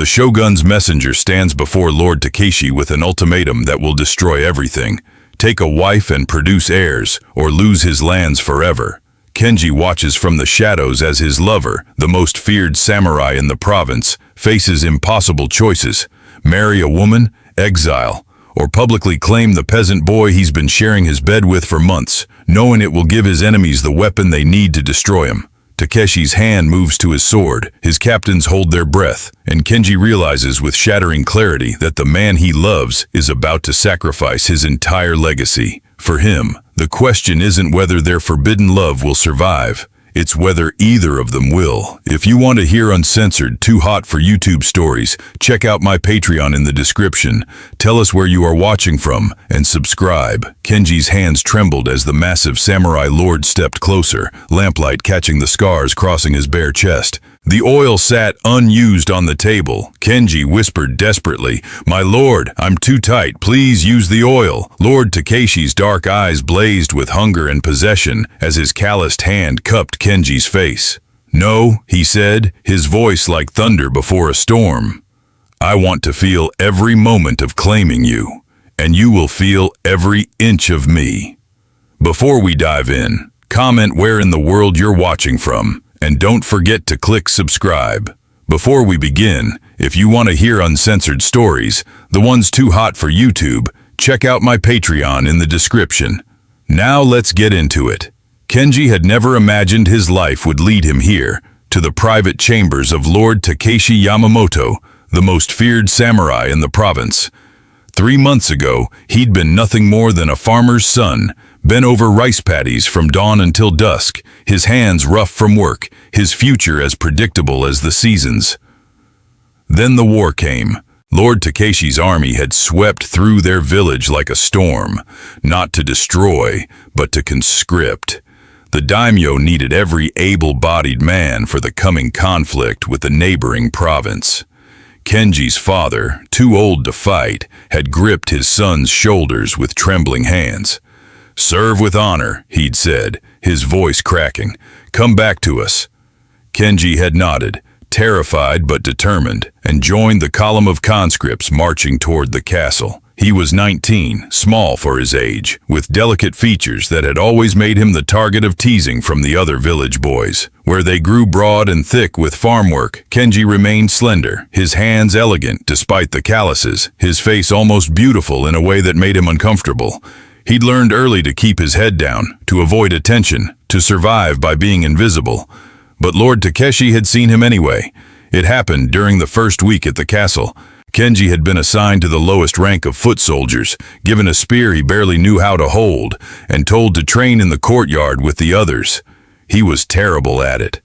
The shogun's messenger stands before Lord Takeshi with an ultimatum that will destroy everything. Take a wife and produce heirs, or lose his lands forever. Kenji watches from the shadows as his lover, the most feared samurai in the province, faces impossible choices: marry a woman, exile, or publicly claim the peasant boy he's been sharing his bed with for months, knowing it will give his enemies the weapon they need to destroy him. Takeshi's hand moves to his sword, his captains hold their breath, and Kenji realizes with shattering clarity that the man he loves is about to sacrifice his entire legacy. For him, the question isn't whether their forbidden love will survive, it's whether either of them will. If you want to hear uncensored, too hot for YouTube stories, check out my Patreon in the description. Tell us where you are watching from, and subscribe. Kenji's hands trembled as the massive samurai lord stepped closer, lamplight catching the scars crossing his bare chest. The oil sat unused on the table. Kenji whispered desperately, "My lord, I'm too tight, please use the oil." Lord Takeshi's dark eyes blazed with hunger and possession as his calloused hand cupped Kenji's face. "No," he said, his voice like thunder before a storm. "I want to feel every moment of claiming you, and you will feel every inch of me." Before we dive in, comment where in the world you're watching from. And don't forget to click subscribe. Before we begin, if you want to hear uncensored stories, the ones too hot for YouTube, check out my Patreon in the description. Now let's get into it. Kenji had never imagined his life would lead him here, to the private chambers of Lord Takeshi Yamamoto, the most feared samurai in the province. 3 months ago, he'd been nothing more than a farmer's son, bent over rice paddies from dawn until dusk, his hands rough from work, his future as predictable as the seasons. Then the war came. Lord Takeshi's army had swept through their village like a storm, not to destroy, but to conscript. The daimyo needed every able-bodied man for the coming conflict with the neighboring province. Kenji's father, too old to fight, had gripped his son's shoulders with trembling hands. "Serve with honor," he'd said, his voice cracking. "Come back to us." Kenji had nodded, terrified but determined, and joined the column of conscripts marching toward the castle. He was 19, small for his age, with delicate features that had always made him the target of teasing from the other village boys. Where they grew broad and thick with farm work, Kenji remained slender, his hands elegant despite the calluses, his face almost beautiful in a way that made him uncomfortable. He'd learned early to keep his head down, to avoid attention, to survive by being invisible. But Lord Takeshi had seen him anyway. It happened during the first week at the castle. Kenji had been assigned to the lowest rank of foot soldiers, given a spear he barely knew how to hold, and told to train in the courtyard with the others. He was terrible at it.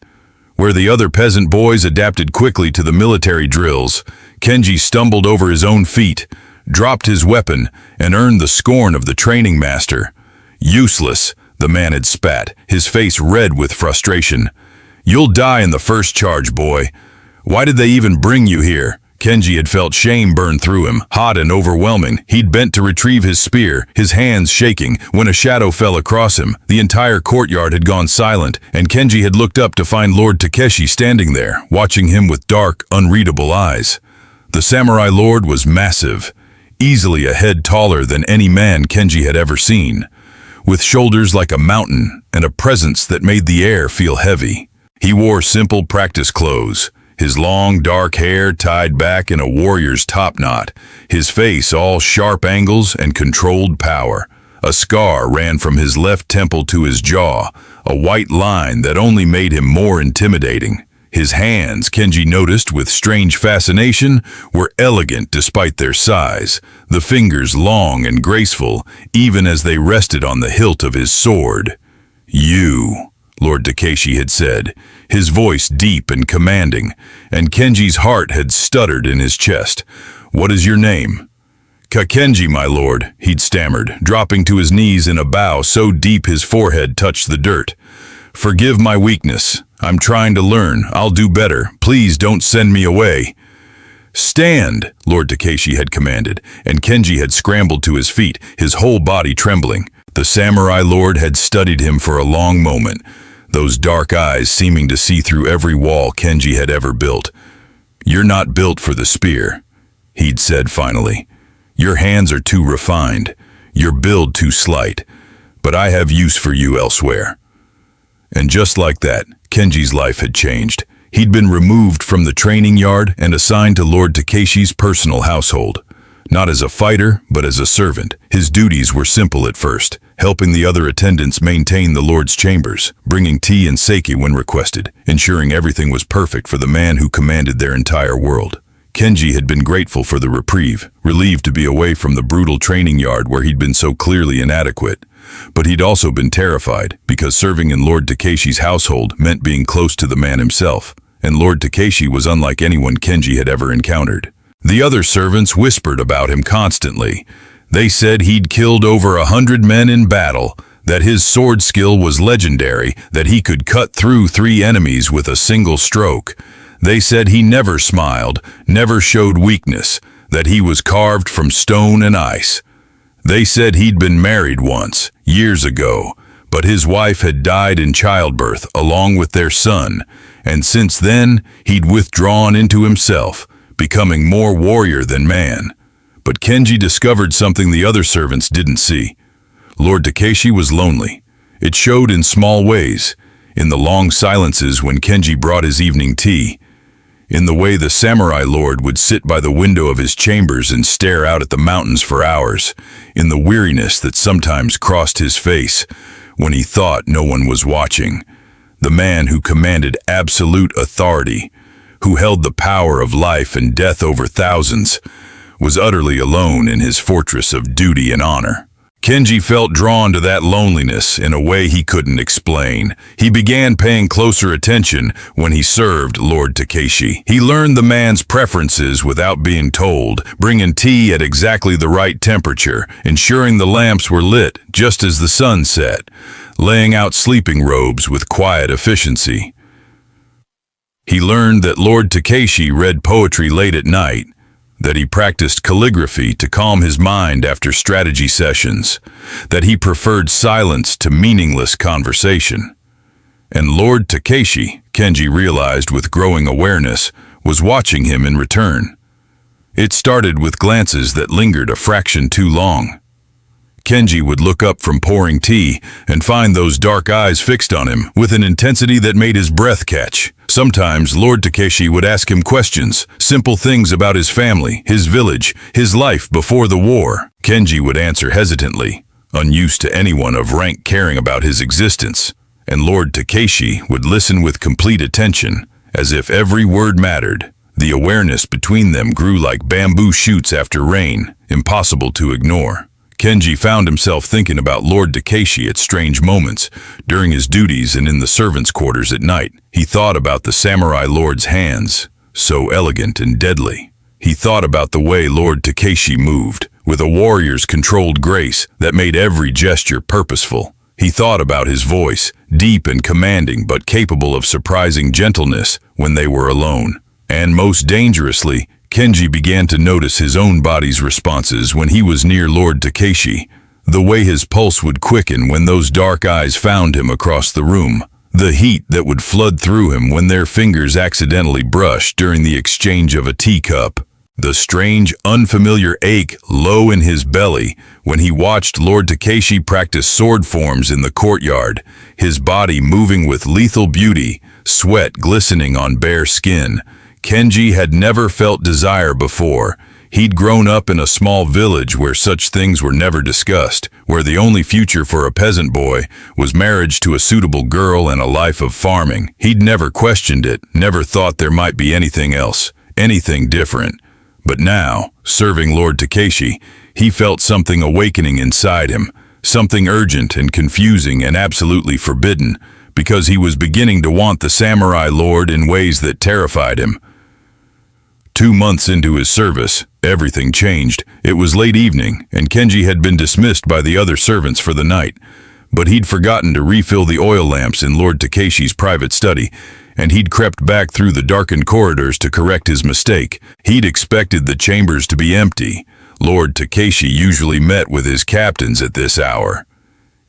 Where the other peasant boys adapted quickly to the military drills, Kenji stumbled over his own feet, dropped his weapon, and earned the scorn of the training master. "Useless," the man had spat, his face red with frustration. "You'll die in the first charge, boy. Why did they even bring you here?" Kenji had felt shame burn through him, hot and overwhelming. He'd bent to retrieve his spear, his hands shaking, when a shadow fell across him. The entire courtyard had gone silent, and Kenji had looked up to find Lord Takeshi standing there, watching him with dark, unreadable eyes. The samurai lord was massive, easily a head taller than any man Kenji had ever seen, with shoulders like a mountain and a presence that made the air feel heavy. He wore simple practice clothes, his long dark hair tied back in a warrior's topknot, his face all sharp angles and controlled power. A scar ran from his left temple to his jaw, a white line that only made him more intimidating. His hands, Kenji noticed with strange fascination, were elegant despite their size, the fingers long and graceful, even as they rested on the hilt of his sword. "You," Lord Takeshi had said, his voice deep and commanding, and Kenji's heart had stuttered in his chest. "What is your name?" "Kakenji, my lord," he'd stammered, dropping to his knees in a bow so deep his forehead touched the dirt. "Forgive my weakness. I'm trying to learn. I'll do better. Please don't send me away." "Stand," Lord Takeshi had commanded, and Kenji had scrambled to his feet, his whole body trembling. The samurai lord had studied him for a long moment, those dark eyes seeming to see through every wall Kenji had ever built. "You're not built for the spear," he'd said finally. "Your hands are too refined, your build too slight, but I have use for you elsewhere." And just like that, Kenji's life had changed. He'd been removed from the training yard and assigned to Lord Takeshi's personal household. Not as a fighter, but as a servant. His duties were simple at first, helping the other attendants maintain the Lord's chambers, bringing tea and sake when requested, ensuring everything was perfect for the man who commanded their entire world. Kenji had been grateful for the reprieve, relieved to be away from the brutal training yard where he'd been so clearly inadequate. But he'd also been terrified, because serving in Lord Takeshi's household meant being close to the man himself, and Lord Takeshi was unlike anyone Kenji had ever encountered. The other servants whispered about him constantly. They said he'd killed over 100 men in battle, that his sword skill was legendary, that he could cut through 3 enemies with a single stroke. They said he never smiled, never showed weakness, that he was carved from stone and ice. They said he'd been married once, years ago, but his wife had died in childbirth along with their son, and since then he'd withdrawn into himself, becoming more warrior than man. But Kenji discovered something the other servants didn't see. Lord Takeshi was lonely. It showed in small ways, in the long silences when Kenji brought his evening tea, in the way the samurai lord would sit by the window of his chambers and stare out at the mountains for hours, in the weariness that sometimes crossed his face when he thought no one was watching. The man who commanded absolute authority, who held the power of life and death over thousands, was utterly alone in his fortress of duty and honor. Kenji felt drawn to that loneliness in a way he couldn't explain. He began paying closer attention when he served Lord Takeshi. He learned the man's preferences without being told, bringing tea at exactly the right temperature, ensuring the lamps were lit just as the sun set, laying out sleeping robes with quiet efficiency. He learned that Lord Takeshi read poetry late at night, that he practiced calligraphy to calm his mind after strategy sessions, that he preferred silence to meaningless conversation. And Lord Takeshi, Kenji realized with growing awareness, was watching him in return. It started with glances that lingered a fraction too long. Kenji would look up from pouring tea and find those dark eyes fixed on him with an intensity that made his breath catch. Sometimes Lord Takeshi would ask him questions, simple things about his family, his village, his life before the war. Kenji would answer hesitantly, unused to anyone of rank caring about his existence, and Lord Takeshi would listen with complete attention, as if every word mattered. The awareness between them grew like bamboo shoots after rain, impossible to ignore. Kenji found himself thinking about Lord Takeshi at strange moments, during his duties and in the servants' quarters at night. He thought about the samurai lord's hands, so elegant and deadly. He thought about the way Lord Takeshi moved, with a warrior's controlled grace that made every gesture purposeful. He thought about his voice, deep and commanding but capable of surprising gentleness when they were alone. And most dangerously, Kenji began to notice his own body's responses when he was near Lord Takeshi, the way his pulse would quicken when those dark eyes found him across the room, the heat that would flood through him when their fingers accidentally brushed during the exchange of a teacup, the strange, unfamiliar ache low in his belly when he watched Lord Takeshi practice sword forms in the courtyard, his body moving with lethal beauty, sweat glistening on bare skin. Kenji had never felt desire before. He'd grown up in a small village where such things were never discussed, where the only future for a peasant boy was marriage to a suitable girl and a life of farming. He'd never questioned it, never thought there might be anything else, anything different. But now, serving Lord Takeshi, he felt something awakening inside him, something urgent and confusing and absolutely forbidden, because he was beginning to want the samurai lord in ways that terrified him. 2 months into his service, everything changed. It was late evening, and Kenji had been dismissed by the other servants for the night. But he'd forgotten to refill the oil lamps in Lord Takeshi's private study, and he'd crept back through the darkened corridors to correct his mistake. He'd expected the chambers to be empty. Lord Takeshi usually met with his captains at this hour.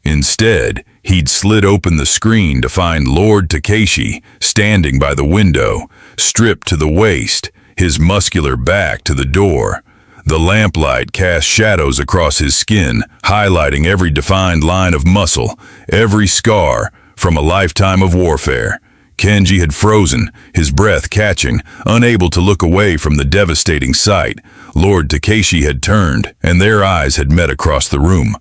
Instead, he'd slid open the screen to find Lord Takeshi standing by the window, stripped to the waist, his muscular back to the door. The lamplight cast shadows across his skin, highlighting every defined line of muscle, every scar from a lifetime of warfare. Kenji had frozen, his breath catching, unable to look away from the devastating sight. Lord Takeshi had turned, and their eyes had met across the room.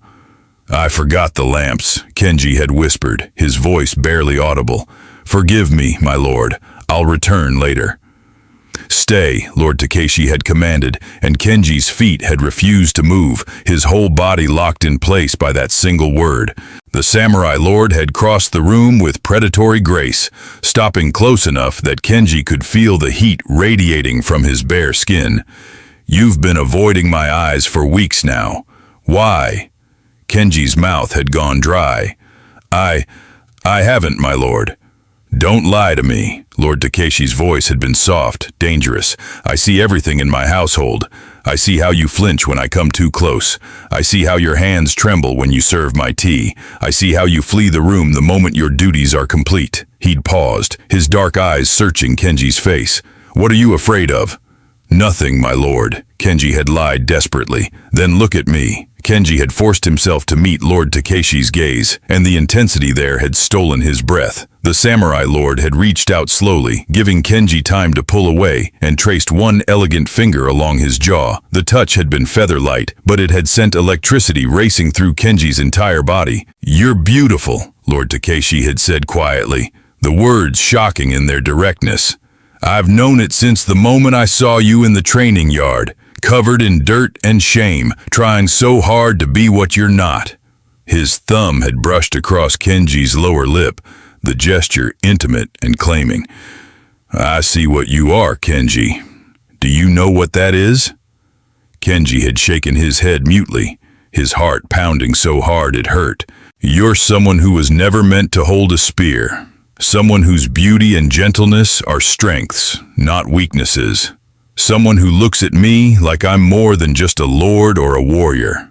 "I forgot the lamps," Kenji had whispered, his voice barely audible. "Forgive me, my lord. I'll return later." "Stay," Lord Takeshi had commanded, and Kenji's feet had refused to move, his whole body locked in place by that single word. The samurai lord had crossed the room with predatory grace, stopping close enough that Kenji could feel the heat radiating from his bare skin. "You've been avoiding my eyes for weeks now. Why?" Kenji's mouth had gone dry. I haven't, my lord." "Don't lie to me." Lord Takeshi's voice had been soft, dangerous. "I see everything in my household. I see how you flinch when I come too close. I see how your hands tremble when you serve my tea. I see how you flee the room the moment your duties are complete." He'd paused, his dark eyes searching Kenji's face. "What are you afraid of?" "Nothing, my lord." Kenji had lied desperately. "Then look at me." Kenji had forced himself to meet Lord Takeshi's gaze, and the intensity there had stolen his breath. The samurai lord had reached out slowly, giving Kenji time to pull away, and traced one elegant finger along his jaw. The touch had been feather-light, but it had sent electricity racing through Kenji's entire body. "You're beautiful," Lord Takeshi had said quietly, the words shocking in their directness. "I've known it since the moment I saw you in the training yard, covered in dirt and shame, trying so hard to be what you're not." His thumb had brushed across Kenji's lower lip, the gesture intimate and claiming. "I see what you are, Kenji. Do you know what that is?" Kenji had shaken his head mutely, his heart pounding so hard it hurt. "You're someone who was never meant to hold a spear. Someone whose beauty and gentleness are strengths, not weaknesses. Someone who looks at me like I'm more than just a lord or a warrior."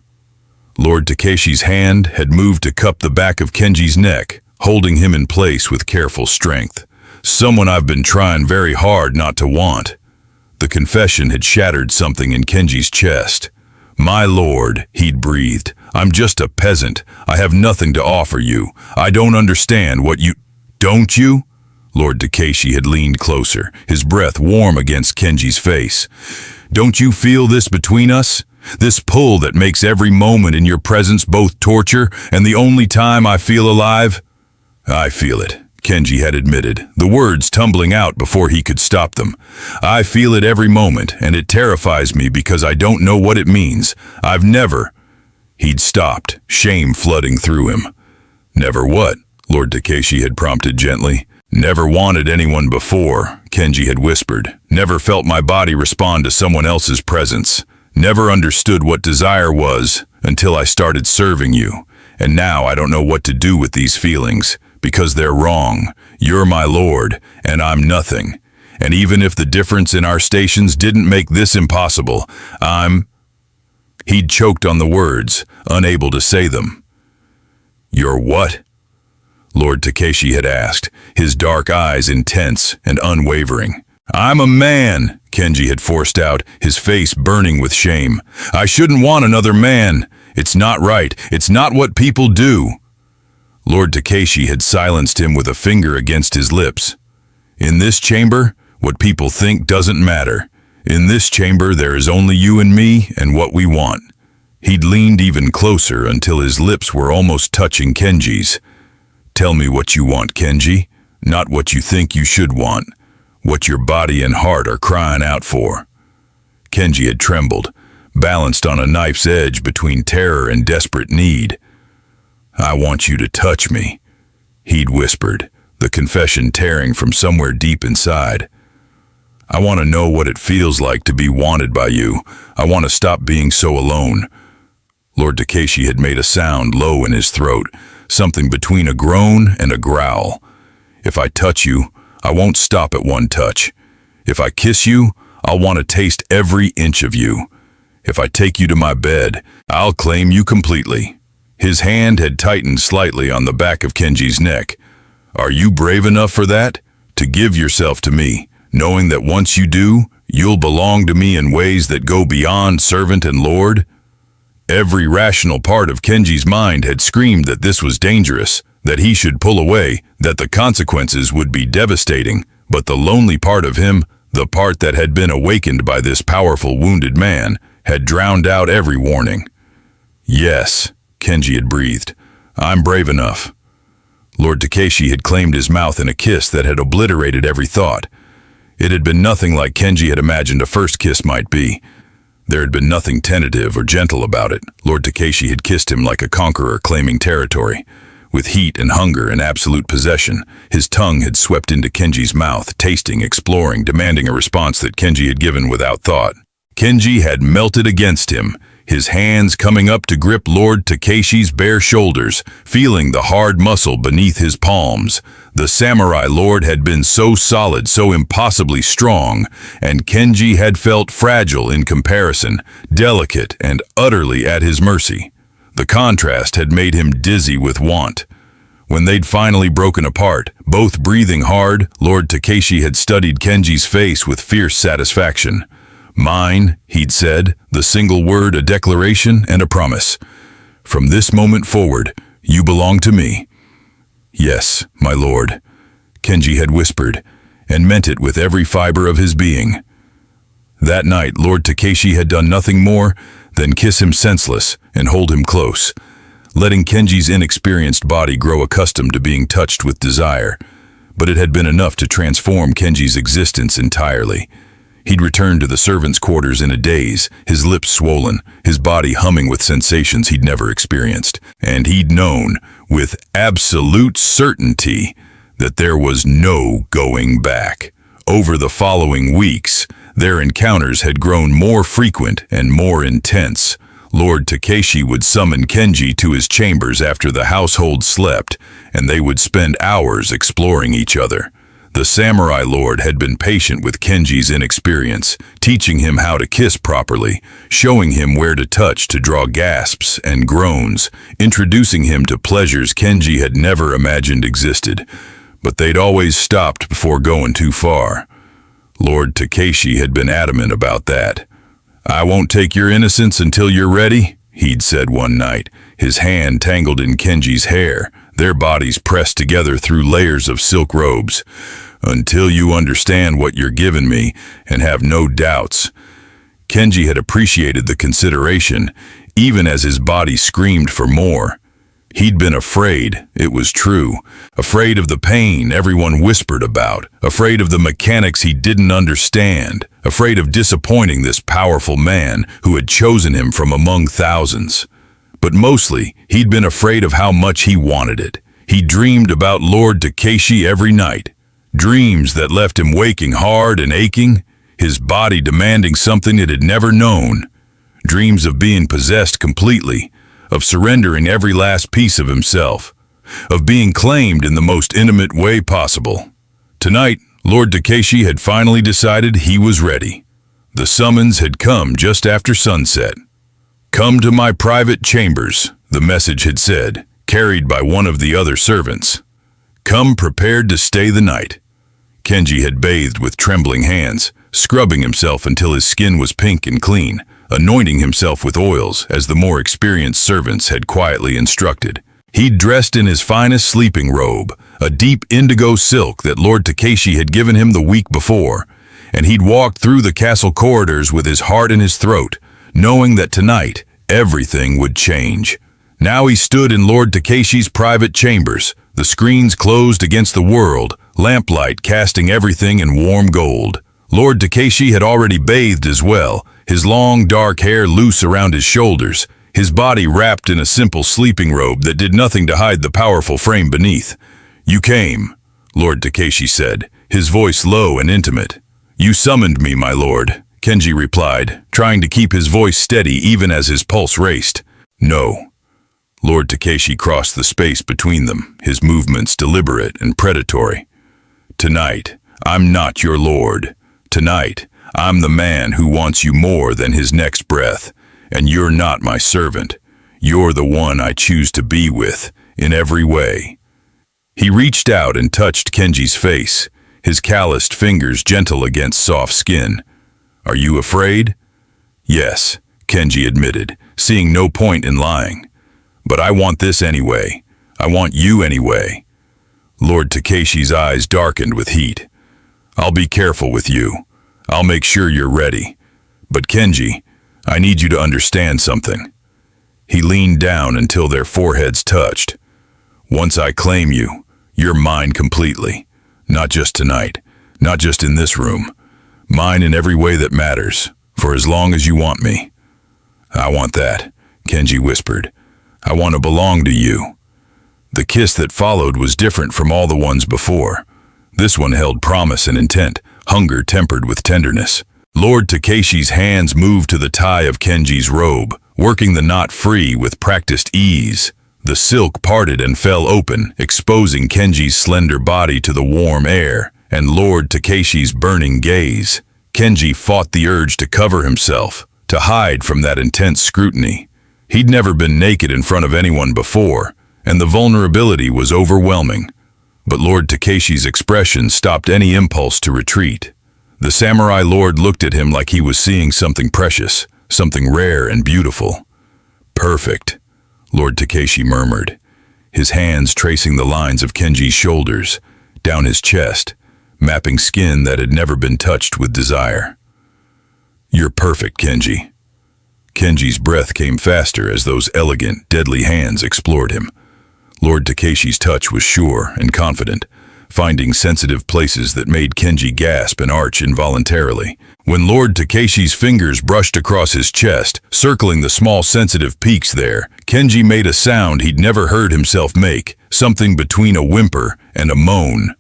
Lord Takeshi's hand had moved to cup the back of Kenji's neck, holding him in place with careful strength. "Someone I've been trying very hard not to want." The confession had shattered something in Kenji's chest. "My lord," he'd breathed, "I'm just a peasant. I have nothing to offer you. I don't understand what you—" "Don't you?" Lord Takeshi had leaned closer, his breath warm against Kenji's face. "Don't you feel this between us? This pull that makes every moment in your presence both torture and the only time I feel alive?" "I feel it," Kenji had admitted, the words tumbling out before he could stop them. "I feel it every moment, and it terrifies me because I don't know what it means. I've never—" He'd stopped, shame flooding through him. "Never what?" Lord Takeshi had prompted gently. "Never wanted anyone before," Kenji had whispered. "Never felt my body respond to someone else's presence. Never understood what desire was until I started serving you. And now I don't know what to do with these feelings, because they're wrong. You're my lord, and I'm nothing. And even if the difference in our stations didn't make this impossible, He'd choked on the words, unable to say them. "You're what?" Lord Takeshi had asked, his dark eyes intense and unwavering. "I'm a man," Kenji had forced out, his face burning with shame. "I shouldn't want another man. It's not right. It's not what people do." Lord Takeshi had silenced him with a finger against his lips. "In this chamber, what people think doesn't matter. In this chamber, there is only you and me and what we want." He'd leaned even closer until his lips were almost touching Kenji's. "Tell me what you want, Kenji. Not what you think you should want. What your body and heart are crying out for." Kenji had trembled, balanced on a knife's edge between terror and desperate need. "I want you to touch me," he'd whispered, the confession tearing from somewhere deep inside. "I want to know what it feels like to be wanted by you. I want to stop being so alone." Lord Takeshi had made a sound low in his throat, something between a groan and a growl. "If I touch you, I won't stop at one touch. If I kiss you, I'll want to taste every inch of you. If I take you to my bed, I'll claim you completely." His hand had tightened slightly on the back of Kenji's neck. "Are you brave enough for that? To give yourself to me, knowing that once you do, You'll belong to me in ways that go beyond servant and lord? Every rational part of Kenji's mind had screamed that this was dangerous, that he should pull away, that the consequences would be devastating, but the lonely part of him, the part that had been awakened by this powerful wounded man, had drowned out every warning. Yes, Kenji had breathed. I'm brave enough. Lord Takeshi had claimed his mouth in a kiss that had obliterated every thought. It had been nothing like Kenji had imagined a first kiss might be. There had been nothing tentative or gentle about it. Lord Takeshi had kissed him like a conqueror claiming territory. With heat and hunger and absolute possession, his tongue had swept into Kenji's mouth, tasting, exploring, demanding a response that Kenji had given without thought. Kenji had melted against him, his hands coming up to grip Lord Takeshi's bare shoulders, feeling the hard muscle beneath his palms. The samurai lord had been so solid, so impossibly strong, and Kenji had felt fragile in comparison, delicate and utterly at his mercy. The contrast had made him dizzy with want. When they'd finally broken apart, both breathing hard, Lord Takeshi had studied Kenji's face with fierce satisfaction. Mine, he'd said, the single word, a declaration and a promise. From this moment forward, you belong to me. Yes, my lord, Kenji had whispered, and meant it with every fiber of his being. That night, Lord Takeshi had done nothing more than kiss him senseless and hold him close, letting Kenji's inexperienced body grow accustomed to being touched with desire. But it had been enough to transform Kenji's existence entirely. He'd returned to the servants' quarters in a daze, his lips swollen, his body humming with sensations he'd never experienced. And he'd known, with absolute certainty, that there was no going back. Over the following weeks, their encounters had grown more frequent and more intense. Lord Takeshi would summon Kenji to his chambers after the household slept, and they would spend hours exploring each other. The samurai lord had been patient with Kenji's inexperience, teaching him how to kiss properly, showing him where to touch to draw gasps and groans, introducing him to pleasures Kenji had never imagined existed. But they'd always stopped before going too far. Lord Takeshi had been adamant about that. I won't take your innocence until you're ready, he'd said one night, his hand tangled in Kenji's hair, their bodies pressed together through layers of silk robes. Until you understand what you're giving me and have no doubts. Kenji had appreciated the consideration, even as his body screamed for more. He'd been afraid, it was true, afraid of the pain everyone whispered about, afraid of the mechanics he didn't understand, afraid of disappointing this powerful man who had chosen him from among thousands. But mostly, he'd been afraid of how much he wanted it. He dreamed about Lord Takeshi every night, dreams that left him waking hard and aching, his body demanding something it had never known, dreams of being possessed completely, of surrendering every last piece of himself, of being claimed in the most intimate way possible. Tonight, Lord Takeshi had finally decided he was ready. The summons had come just after sunset. Come to my private chambers, the message had said, carried by one of the other servants. Come prepared to stay the night. Kenji had bathed with trembling hands, scrubbing himself until his skin was pink and clean, anointing himself with oils as the more experienced servants had quietly instructed. He'd dressed in his finest sleeping robe, a deep indigo silk that Lord Takeshi had given him the week before, and he'd walked through the castle corridors with his heart in his throat, knowing that tonight everything would change. Now he stood in Lord Takeshi's private chambers, the screens closed against the world, lamplight casting everything in warm gold. Lord Takeshi had already bathed as well, his long dark hair loose around his shoulders, his body wrapped in a simple sleeping robe that did nothing to hide the powerful frame beneath. You came, Lord Takeshi said, his voice low and intimate. You summoned me, my lord, Kenji replied, trying to keep his voice steady even as his pulse raced. No. Lord Takeshi crossed the space between them, his movements deliberate and predatory. Tonight, I'm not your lord. Tonight, I'm the man who wants you more than his next breath, and you're not my servant. You're the one I choose to be with, in every way. He reached out and touched Kenji's face, his calloused fingers gentle against soft skin. Are you afraid? Yes, Kenji admitted, seeing no point in lying. But I want this anyway. I want you anyway. Lord Takeshi's eyes darkened with heat. I'll be careful with you. I'll make sure you're ready. But Kenji, I need you to understand something. He leaned down until their foreheads touched. Once I claim you, you're mine completely. Not just tonight, not just in this room. Mine in every way that matters, for as long as you want me. I want that, Kenji whispered. I want to belong to you. The kiss that followed was different from all the ones before. This one held promise and intent, hunger tempered with tenderness. Lord Takeshi's hands moved to the tie of Kenji's robe, working the knot free with practiced ease. The silk parted and fell open, exposing Kenji's slender body to the warm air and Lord Takeshi's burning gaze. Kenji fought the urge to cover himself, to hide from that intense scrutiny. He'd never been naked in front of anyone before, and the vulnerability was overwhelming. But Lord Takeshi's expression stopped any impulse to retreat. The samurai lord looked at him like he was seeing something precious, something rare and beautiful. Perfect, Lord Takeshi murmured, his hands tracing the lines of Kenji's shoulders, down his chest, mapping skin that had never been touched with desire. You're perfect, Kenji. Kenji's breath came faster as those elegant, deadly hands explored him. Lord Takeshi's touch was sure and confident, finding sensitive places that made Kenji gasp and arch involuntarily. When Lord Takeshi's fingers brushed across his chest, circling the small sensitive peaks there, Kenji made a sound he'd never heard himself make, something between a whimper and a moan.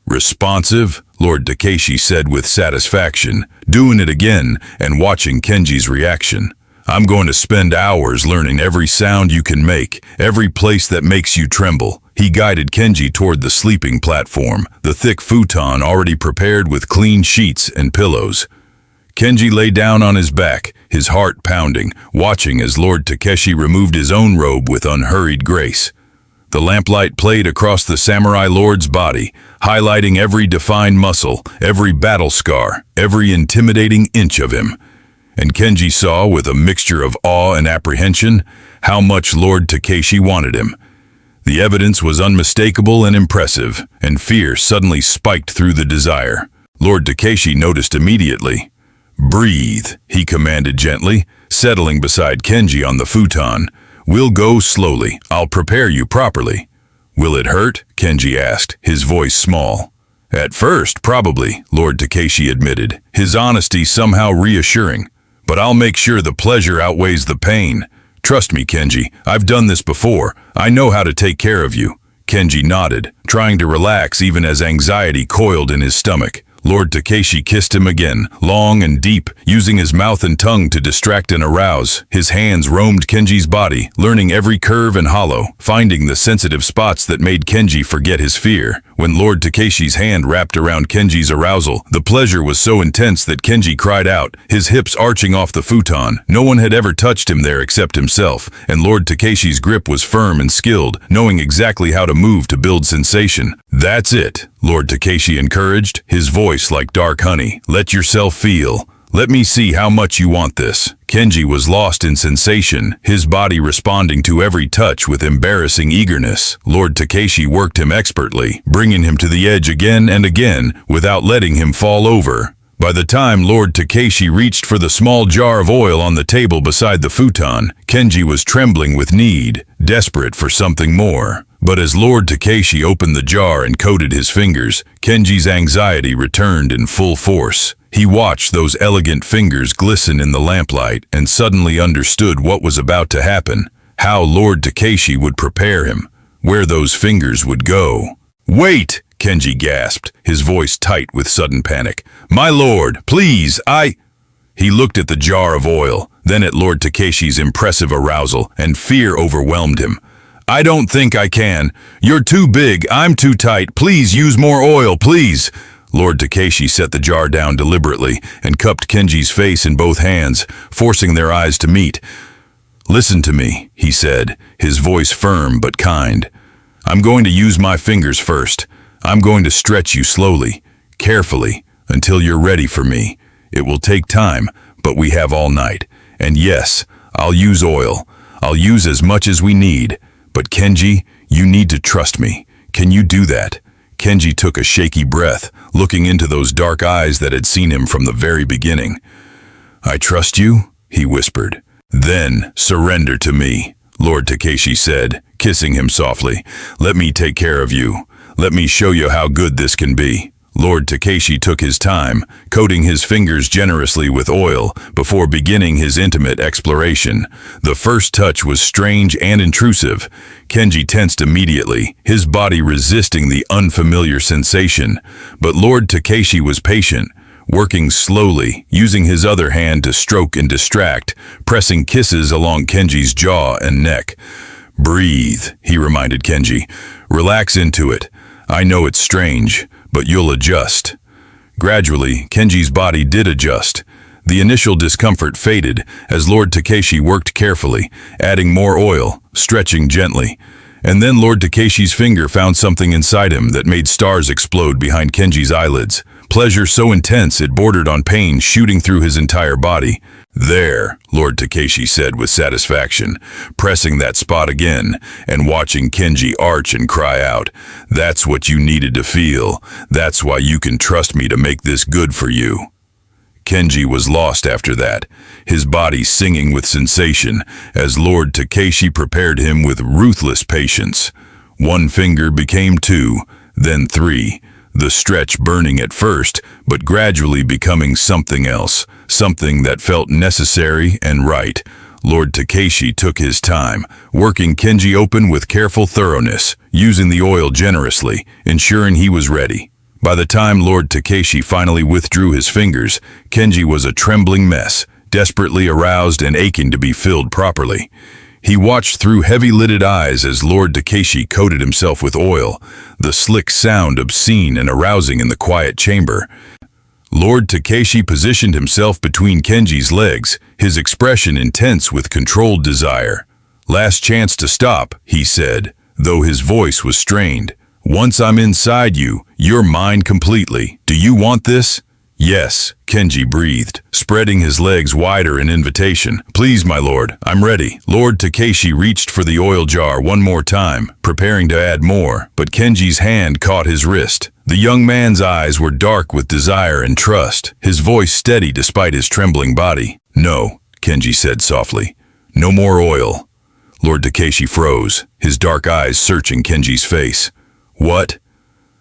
Responsive, Lord Takeshi said with satisfaction, doing it again and watching Kenji's reaction. I'm going to spend hours learning every sound you can make, every place that makes you tremble. He guided Kenji toward the sleeping platform, the thick futon already prepared with clean sheets and pillows. Kenji lay down on his back, his heart pounding, watching as Lord Takeshi removed his own robe with unhurried grace. The lamplight played across the samurai lord's body, highlighting every defined muscle, every battle scar, every intimidating inch of him. And Kenji saw, with a mixture of awe and apprehension, how much Lord Takeshi wanted him. The evidence was unmistakable and impressive, and fear suddenly spiked through the desire. Lord Takeshi noticed immediately. Breathe, he commanded gently, settling beside Kenji on the futon. We'll go slowly. I'll prepare you properly. Will it hurt? Kenji asked, his voice small. At first, probably, Lord Takeshi admitted, his honesty somehow reassuring. But I'll make sure the pleasure outweighs the pain. Trust me, Kenji, I've done this before. I know how to take care of you. Kenji nodded, trying to relax even as anxiety coiled in his stomach. Lord Takeshi kissed him again, long and deep, using his mouth and tongue to distract and arouse. His hands roamed Kenji's body, learning every curve and hollow, finding the sensitive spots that made Kenji forget his fear. When Lord Takeshi's hand wrapped around Kenji's arousal, the pleasure was so intense that Kenji cried out, his hips arching off the futon. No one had ever touched him there except himself, and Lord Takeshi's grip was firm and skilled, knowing exactly how to move to build sensation. That's it, Lord Takeshi encouraged, his voice like dark honey. Let yourself feel. Let me see how much you want this. Kenji was lost in sensation, his body responding to every touch with embarrassing eagerness. Lord Takeshi worked him expertly, bringing him to the edge again and again without letting him fall over. By the time Lord Takeshi reached for the small jar of oil on the table beside the futon, Kenji was trembling with need, desperate for something more. But as Lord Takeshi opened the jar and coated his fingers, Kenji's anxiety returned in full force. He watched those elegant fingers glisten in the lamplight and suddenly understood what was about to happen, how Lord Takeshi would prepare him, where those fingers would go. "Wait!" Kenji gasped, his voice tight with sudden panic. "My lord, please, He looked at the jar of oil, then at Lord Takeshi's impressive arousal, and fear overwhelmed him. "I don't think I can. You're too big, I'm too tight. Please use more oil, please." Lord Takeshi set the jar down deliberately and cupped Kenji's face in both hands, forcing their eyes to meet. "Listen to me," he said, his voice firm but kind. "I'm going to use my fingers first. I'm going to stretch you slowly, carefully, until you're ready for me. It will take time, but we have all night. And yes, I'll use oil. I'll use as much as we need. But Kenji, you need to trust me. Can you do that?" Kenji took a shaky breath, looking into those dark eyes that had seen him from the very beginning. "I trust you," he whispered. "Then surrender to me," Lord Takeshi said, kissing him softly. "Let me take care of you. Let me show you how good this can be." Lord Takeshi took his time, coating his fingers generously with oil before beginning his intimate exploration. The first touch was strange and intrusive. Kenji tensed immediately, his body resisting the unfamiliar sensation. But Lord Takeshi was patient, working slowly, using his other hand to stroke and distract, pressing kisses along Kenji's jaw and neck. "Breathe," he reminded Kenji. "Relax into it. I know it's strange, but you'll adjust." Gradually, Kenji's body did adjust. The initial discomfort faded as Lord Takeshi worked carefully, adding more oil, stretching gently. And then Lord Takeshi's finger found something inside him that made stars explode behind Kenji's eyelids. Pleasure so intense it bordered on pain, shooting through his entire body. "There," Lord Takeshi said with satisfaction, pressing that spot again and watching Kenji arch and cry out. "That's what you needed to feel. That's why you can trust me to make this good for you." Kenji was lost after that, his body singing with sensation as Lord Takeshi prepared him with ruthless patience. One finger became two, then three. The stretch burning at first, but gradually becoming something else, something that felt necessary and right. Lord Takeshi took his time, working Kenji open with careful thoroughness, using the oil generously, ensuring he was ready. By the time Lord Takeshi finally withdrew his fingers, Kenji was a trembling mess, desperately aroused and aching to be filled properly. He watched through heavy-lidded eyes as Lord Takeshi coated himself with oil, the slick sound obscene and arousing in the quiet chamber. Lord Takeshi positioned himself between Kenji's legs, his expression intense with controlled desire. "Last chance to stop," he said, though his voice was strained. "Once I'm inside you, you're mine completely. Do you want this?" "Yes," Kenji breathed, spreading his legs wider in invitation. "Please, my lord, I'm ready." Lord Takeshi reached for the oil jar one more time, preparing to add more, but Kenji's hand caught his wrist. The young man's eyes were dark with desire and trust, his voice steady despite his trembling body. "No," Kenji said softly. "No more oil." Lord Takeshi froze, his dark eyes searching Kenji's face. "What?"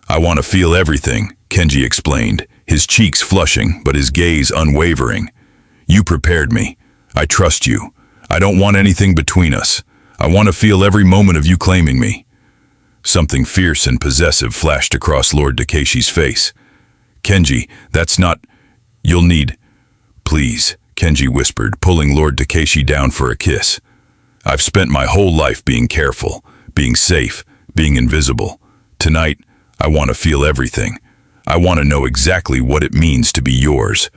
"I want to feel everything," Kenji explained, his cheeks flushing but his gaze unwavering. "You prepared me. I trust you. I don't want anything between us. I want to feel every moment of you claiming me." Something fierce and possessive flashed across Lord Takeshi's face. "Kenji, that's not... You'll need..." "Please," Kenji whispered, pulling Lord Takeshi down for a kiss. "I've spent my whole life being careful, being safe, being invisible. Tonight, I want to feel everything. I want to know exactly what it means to be yours."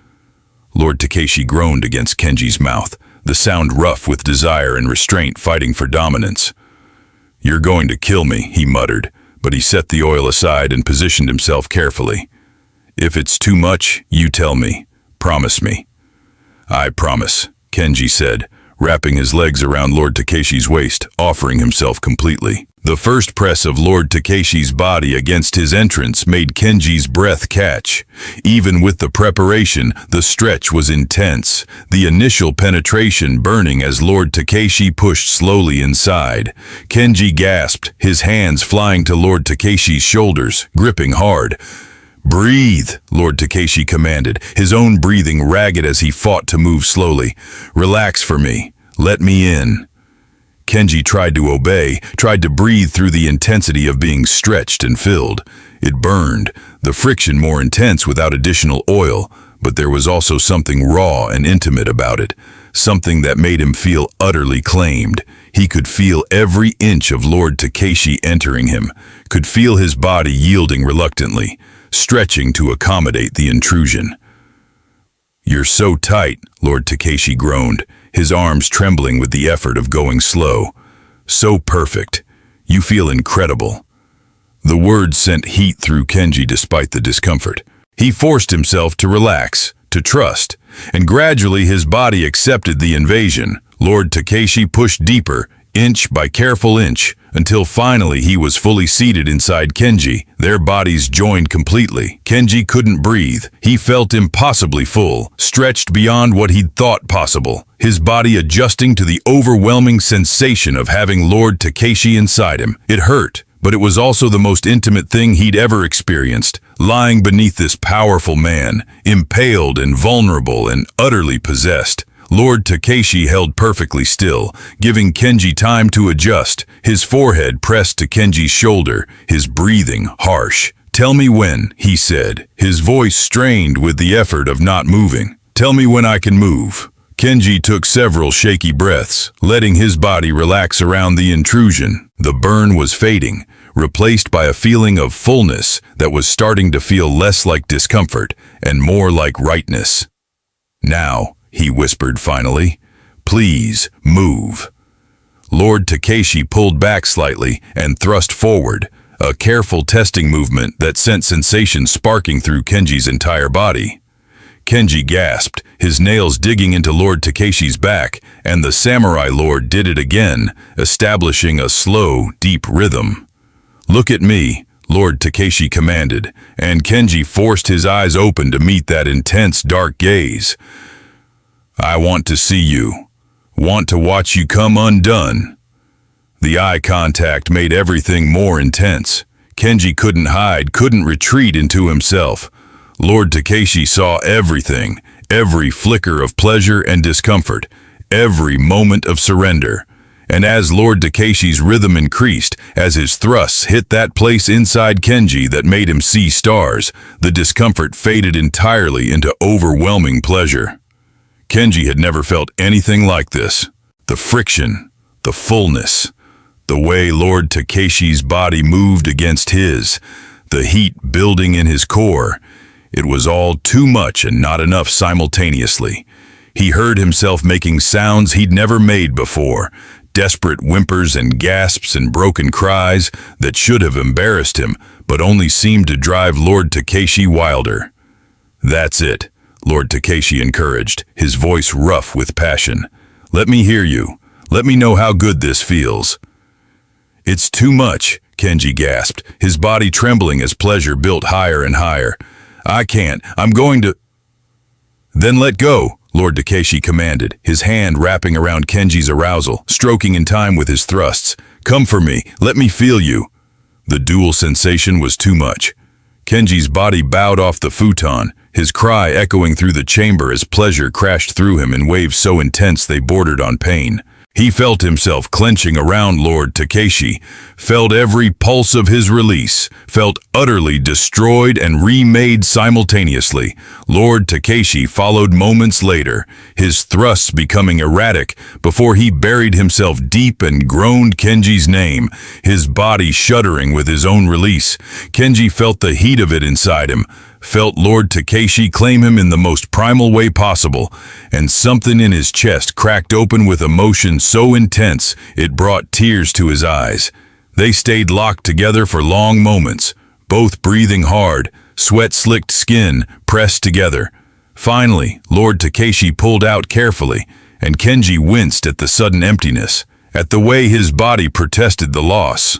Lord Takeshi groaned against Kenji's mouth, the sound rough with desire and restraint fighting for dominance. "You're going to kill me," he muttered, but he set the oil aside and positioned himself carefully. "If it's too much, you tell me. Promise me." "I promise," Kenji said, wrapping his legs around Lord Takeshi's waist, offering himself completely. The first press of Lord Takeshi's body against his entrance made Kenji's breath catch. Even with the preparation, the stretch was intense, the initial penetration burning as Lord Takeshi pushed slowly inside. Kenji gasped, his hands flying to Lord Takeshi's shoulders, gripping hard. "Breathe," Lord Takeshi commanded, his own breathing ragged as he fought to move slowly. "Relax for me. Let me in." Kenji tried to obey, tried to breathe through the intensity of being stretched and filled. It burned, the friction more intense without additional oil, but there was also something raw and intimate about it, something that made him feel utterly claimed. He could feel every inch of Lord Takeshi entering him, could feel his body yielding reluctantly, stretching to accommodate the intrusion. "You're so tight," Lord Takeshi groaned, his arms trembling with the effort of going slow. "So perfect. You feel incredible." The words sent heat through Kenji despite the discomfort. He forced himself to relax, to trust, and gradually his body accepted the invasion. Lord Takeshi pushed deeper, inch by careful inch, until finally he was fully seated inside Kenji. Their bodies joined completely. Kenji couldn't breathe. He felt impossibly full, stretched beyond what he'd thought possible, his body adjusting to the overwhelming sensation of having Lord Takeshi inside him. It hurt, but it was also the most intimate thing he'd ever experienced, lying beneath this powerful man, impaled and vulnerable and utterly possessed. Lord Takeshi held perfectly still, giving Kenji time to adjust, his forehead pressed to Kenji's shoulder, his breathing harsh. "Tell me when," he said, his voice strained with the effort of not moving. "Tell me when I can move." Kenji took several shaky breaths, letting his body relax around the intrusion. The burn was fading, replaced by a feeling of fullness that was starting to feel less like discomfort and more like rightness. "Now," he whispered finally, "please move." Lord Takeshi pulled back slightly and thrust forward, a careful testing movement that sent sensation sparking through Kenji's entire body. Kenji gasped, his nails digging into Lord Takeshi's back, and the samurai lord did it again, establishing a slow, deep rhythm. "Look at me," Lord Takeshi commanded, and Kenji forced his eyes open to meet that intense, dark gaze. "I want to see you. Want to watch you come undone." The eye contact made everything more intense. Kenji couldn't hide, couldn't retreat into himself. Lord Takeshi saw everything, every flicker of pleasure and discomfort, every moment of surrender. And as Lord Takeshi's rhythm increased, as his thrusts hit that place inside Kenji that made him see stars, the discomfort faded entirely into overwhelming pleasure. Kenji had never felt anything like this. The friction, the fullness, the way Lord Takeshi's body moved against his, the heat building in his core. It was all too much and not enough simultaneously. He heard himself making sounds he'd never made before, desperate whimpers and gasps and broken cries that should have embarrassed him, but only seemed to drive Lord Takeshi wilder. "That's it," Lord Takeshi encouraged, his voice rough with passion. "Let me hear you. Let me know how good this feels." "It's too much," Kenji gasped, his body trembling as pleasure built higher and higher. "I can't. I'm going to—" "Then let go," Lord Takeshi commanded, his hand wrapping around Kenji's arousal, stroking in time with his thrusts. "Come for me. Let me feel you." The dual sensation was too much. Kenji's body bowed off the futon, his cry echoing through the chamber as pleasure crashed through him in waves so intense they bordered on pain. He felt himself clenching around Lord Takeshi, felt every pulse of his release, felt utterly destroyed and remade simultaneously. Lord Takeshi followed moments later, his thrusts becoming erratic before he buried himself deep and groaned Kenji's name, his body shuddering with his own release. Kenji felt the heat of it inside him, felt Lord Takeshi claim him in the most primal way possible, and something in his chest cracked open with emotion so intense it brought tears to his eyes. They stayed locked together for long moments, both breathing hard, sweat-slicked skin pressed together. Finally, Lord Takeshi pulled out carefully, and Kenji winced at the sudden emptiness, at the way his body protested the loss.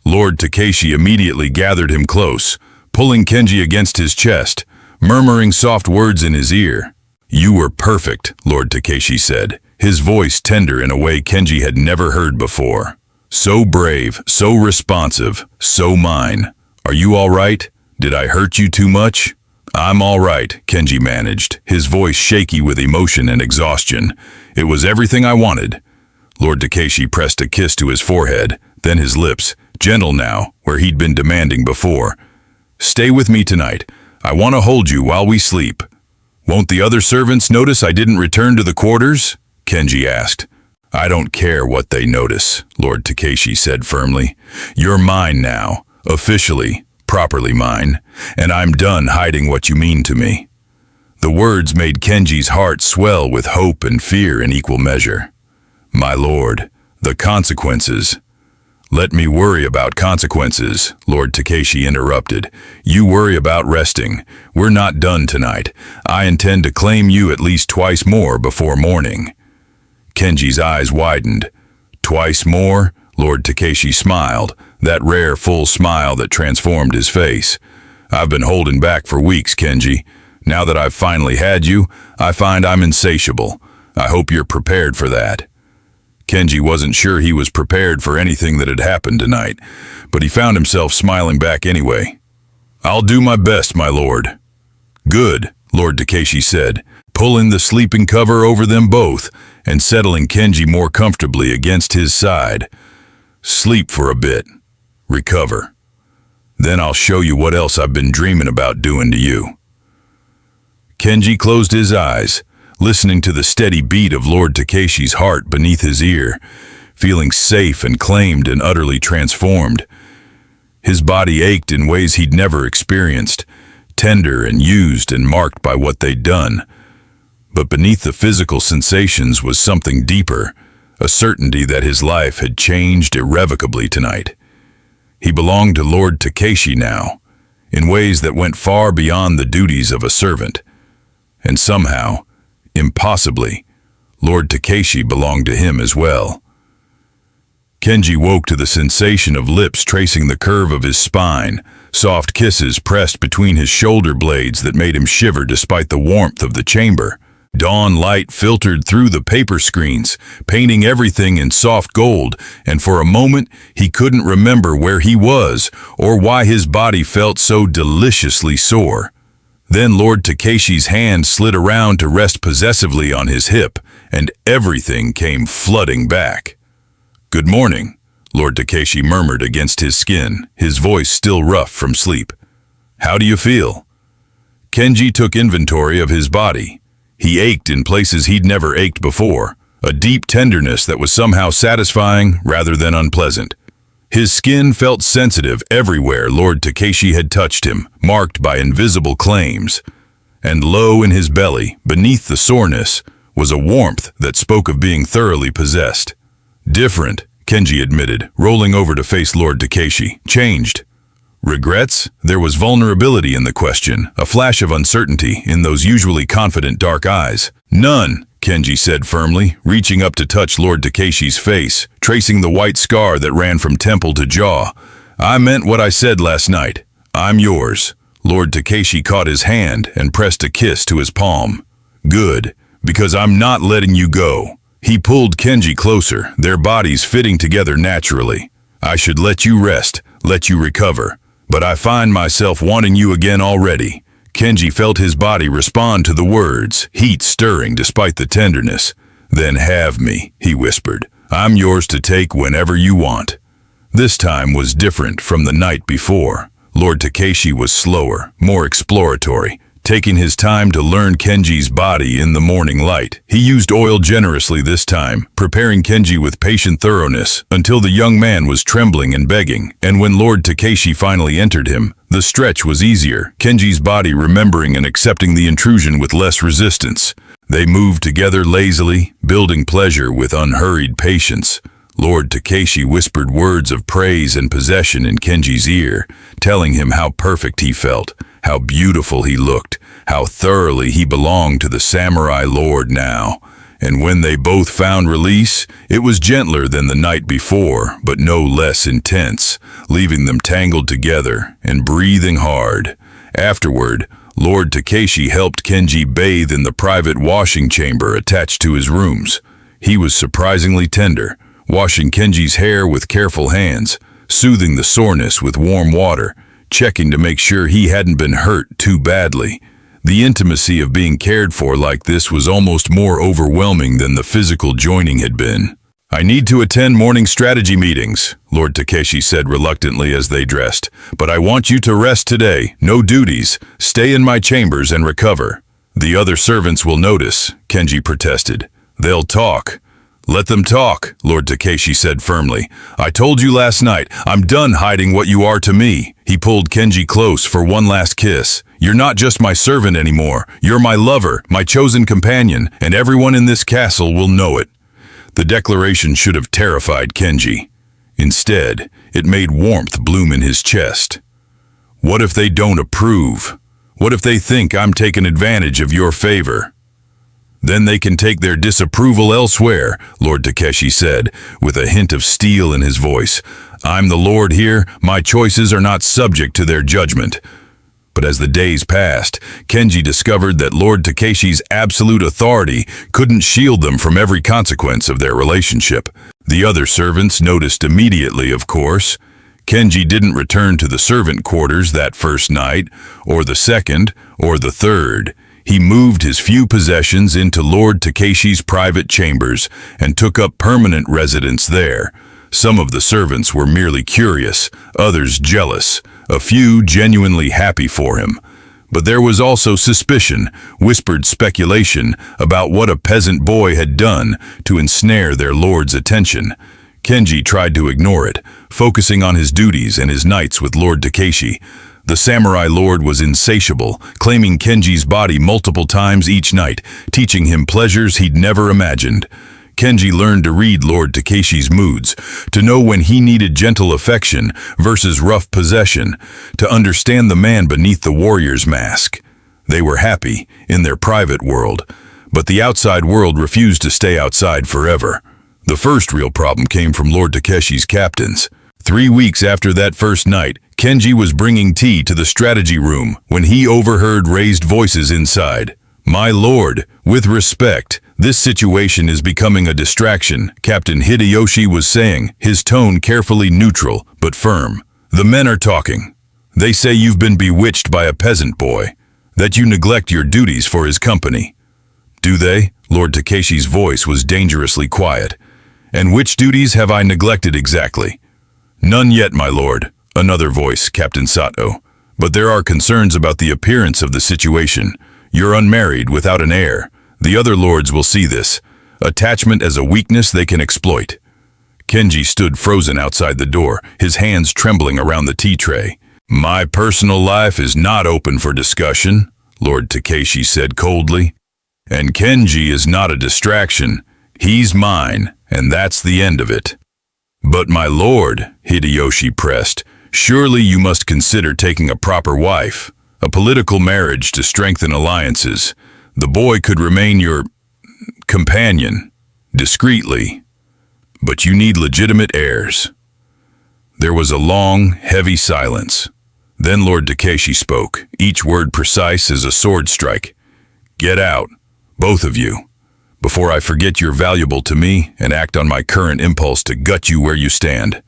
Lord Takeshi immediately gathered him close, pulling Kenji against his chest, murmuring soft words in his ear. "You were perfect," Lord Takeshi said, his voice tender in a way Kenji had never heard before. "So brave, so responsive, so mine. Are you all right? Did I hurt you too much?" "I'm all right," Kenji managed, his voice shaky with emotion and exhaustion. "It was everything I wanted." Lord Takeshi pressed a kiss to his forehead, then his lips, gentle now, where he'd been demanding before. "Stay with me tonight. I want to hold you while we sleep." "Won't the other servants notice I didn't return to the quarters?" Kenji asked. "I don't care what they notice," Lord Takeshi said firmly. "You're mine now, officially, properly mine, and I'm done hiding what you mean to me." The words made Kenji's heart swell with hope and fear in equal measure. "My lord, the consequences." "Let me worry about consequences," Lord Takeshi interrupted. "You worry about resting. We're not done tonight. I intend to claim you at least twice more before morning." Kenji's eyes widened. "Twice more?" Lord Takeshi smiled, that rare full smile that transformed his face. "I've been holding back for weeks, Kenji. Now that I've finally had you, I find I'm insatiable. I hope you're prepared for that." Kenji wasn't sure he was prepared for anything that had happened tonight, but he found himself smiling back anyway. "I'll do my best, my lord." "Good," Lord Takeshi said, pulling the sleeping cover over them both and settling Kenji more comfortably against his side. "Sleep for a bit. Recover. Then I'll show you what else I've been dreaming about doing to you." Kenji closed his eyes, listening to the steady beat of Lord Takeshi's heart beneath his ear, feeling safe and claimed and utterly transformed. His body ached in ways he'd never experienced, tender and used and marked by what they'd done. But beneath the physical sensations was something deeper, a certainty that his life had changed irrevocably tonight. He belonged to Lord Takeshi now, in ways that went far beyond the duties of a servant. And somehow, impossibly, Lord Takeshi belonged to him as well. Kenji woke to the sensation of lips tracing the curve of his spine, soft kisses pressed between his shoulder blades that made him shiver despite the warmth of the chamber. Dawn light filtered through the paper screens, painting everything in soft gold, and for a moment he couldn't remember where he was or why his body felt so deliciously sore. Then Lord Takeshi's hand slid around to rest possessively on his hip, and everything came flooding back. "Good morning," Lord Takeshi murmured against his skin, his voice still rough from sleep. "How do you feel?" Kenji took inventory of his body. He ached in places he'd never ached before, a deep tenderness that was somehow satisfying rather than unpleasant. His skin felt sensitive everywhere Lord Takeshi had touched him, marked by invisible claims. And low in his belly, beneath the soreness, was a warmth that spoke of being thoroughly possessed. "Different," Kenji admitted, rolling over to face Lord Takeshi. "Changed." "Regrets?" There was vulnerability in the question, a flash of uncertainty in those usually confident dark eyes. "None," Kenji said firmly, reaching up to touch Lord Takeshi's face, tracing the white scar that ran from temple to jaw. "I meant what I said last night. I'm yours." Lord Takeshi caught his hand and pressed a kiss to his palm. "Good, because I'm not letting you go." He pulled Kenji closer, their bodies fitting together naturally. "I should let you rest, let you recover, but I find myself wanting you again already." Kenji felt his body respond to the words, heat stirring despite the tenderness. "Then have me," he whispered. "I'm yours to take whenever you want." This time was different from the night before. Lord Takeshi was slower, more exploratory, taking his time to learn Kenji's body in the morning light. He used oil generously this time, preparing Kenji with patient thoroughness until the young man was trembling and begging, and when Lord Takeshi finally entered him, the stretch was easier, Kenji's body remembering and accepting the intrusion with less resistance. They moved together lazily, building pleasure with unhurried patience. Lord Takeshi whispered words of praise and possession in Kenji's ear, telling him how perfect he felt, how beautiful he looked, how thoroughly he belonged to the samurai lord now. And when they both found release, it was gentler than the night before, but no less intense, leaving them tangled together and breathing hard. Afterward, Lord Takeshi helped Kenji bathe in the private washing chamber attached to his rooms. He was surprisingly tender, washing Kenji's hair with careful hands, soothing the soreness with warm water, checking to make sure he hadn't been hurt too badly. The intimacy of being cared for like this was almost more overwhelming than the physical joining had been. "I need to attend morning strategy meetings," Lord Takeshi said reluctantly as they dressed. "But I want you to rest today, no duties. Stay in my chambers and recover." "The other servants will notice," Kenji protested. "They'll talk." "Let them talk," Lord Takeshi said firmly. "I told you last night, I'm done hiding what you are to me." He pulled Kenji close for one last kiss. "You're not just my servant anymore. You're my lover, my chosen companion, and everyone in this castle will know it." The declaration should have terrified Kenji. Instead, it made warmth bloom in his chest. What if they don't approve? What if they think I'm taking advantage of your favor? Then they can take their disapproval elsewhere, Lord Takeshi said, with a hint of steel in his voice. I'm the Lord here, my choices are not subject to their judgment. But as the days passed, Kenji discovered that Lord Takeshi's absolute authority couldn't shield them from every consequence of their relationship. The other servants noticed immediately, of course. Kenji didn't return to the servant quarters that first night, or the second, or the third. He moved his few possessions into Lord Takeshi's private chambers and took up permanent residence there. Some of the servants were merely curious, others jealous, a few genuinely happy for him. But there was also suspicion, whispered speculation about what a peasant boy had done to ensnare their lord's attention. Kenji tried to ignore it, focusing on his duties and his nights with Lord Takeshi. The samurai lord was insatiable, claiming Kenji's body multiple times each night, teaching him pleasures he'd never imagined. Kenji learned to read Lord Takeshi's moods, to know when he needed gentle affection versus rough possession, to understand the man beneath the warrior's mask. They were happy in their private world, but the outside world refused to stay outside forever. The first real problem came from Lord Takeshi's captains. 3 weeks after that first night, Kenji was bringing tea to the strategy room when he overheard raised voices inside. "My lord, with respect, this situation is becoming a distraction," Captain Hideyoshi was saying, his tone carefully neutral but firm. "The men are talking. They say you've been bewitched by a peasant boy, that you neglect your duties for his company." "Do they?" Lord Takeshi's voice was dangerously quiet. "And which duties have I neglected exactly?" "None yet, my lord," another voice, Captain Sato. "But there are concerns about the appearance of the situation. You're unmarried, without an heir. The other lords will see this. Attachment as a weakness they can exploit." Kenji stood frozen outside the door, his hands trembling around the tea tray. "My personal life is not open for discussion," Lord Takeshi said coldly. "And Kenji is not a distraction. He's mine, and that's the end of it." "But my lord," Hideyoshi pressed, "surely you must consider taking a proper wife, a political marriage to strengthen alliances. The boy could remain your companion, discreetly, but you need legitimate heirs." There was a long, heavy silence. Then Lord Takeshi spoke, each word precise as a sword strike. "Get out, both of you, before I forget you're valuable to me and act on my current impulse to gut you where you stand."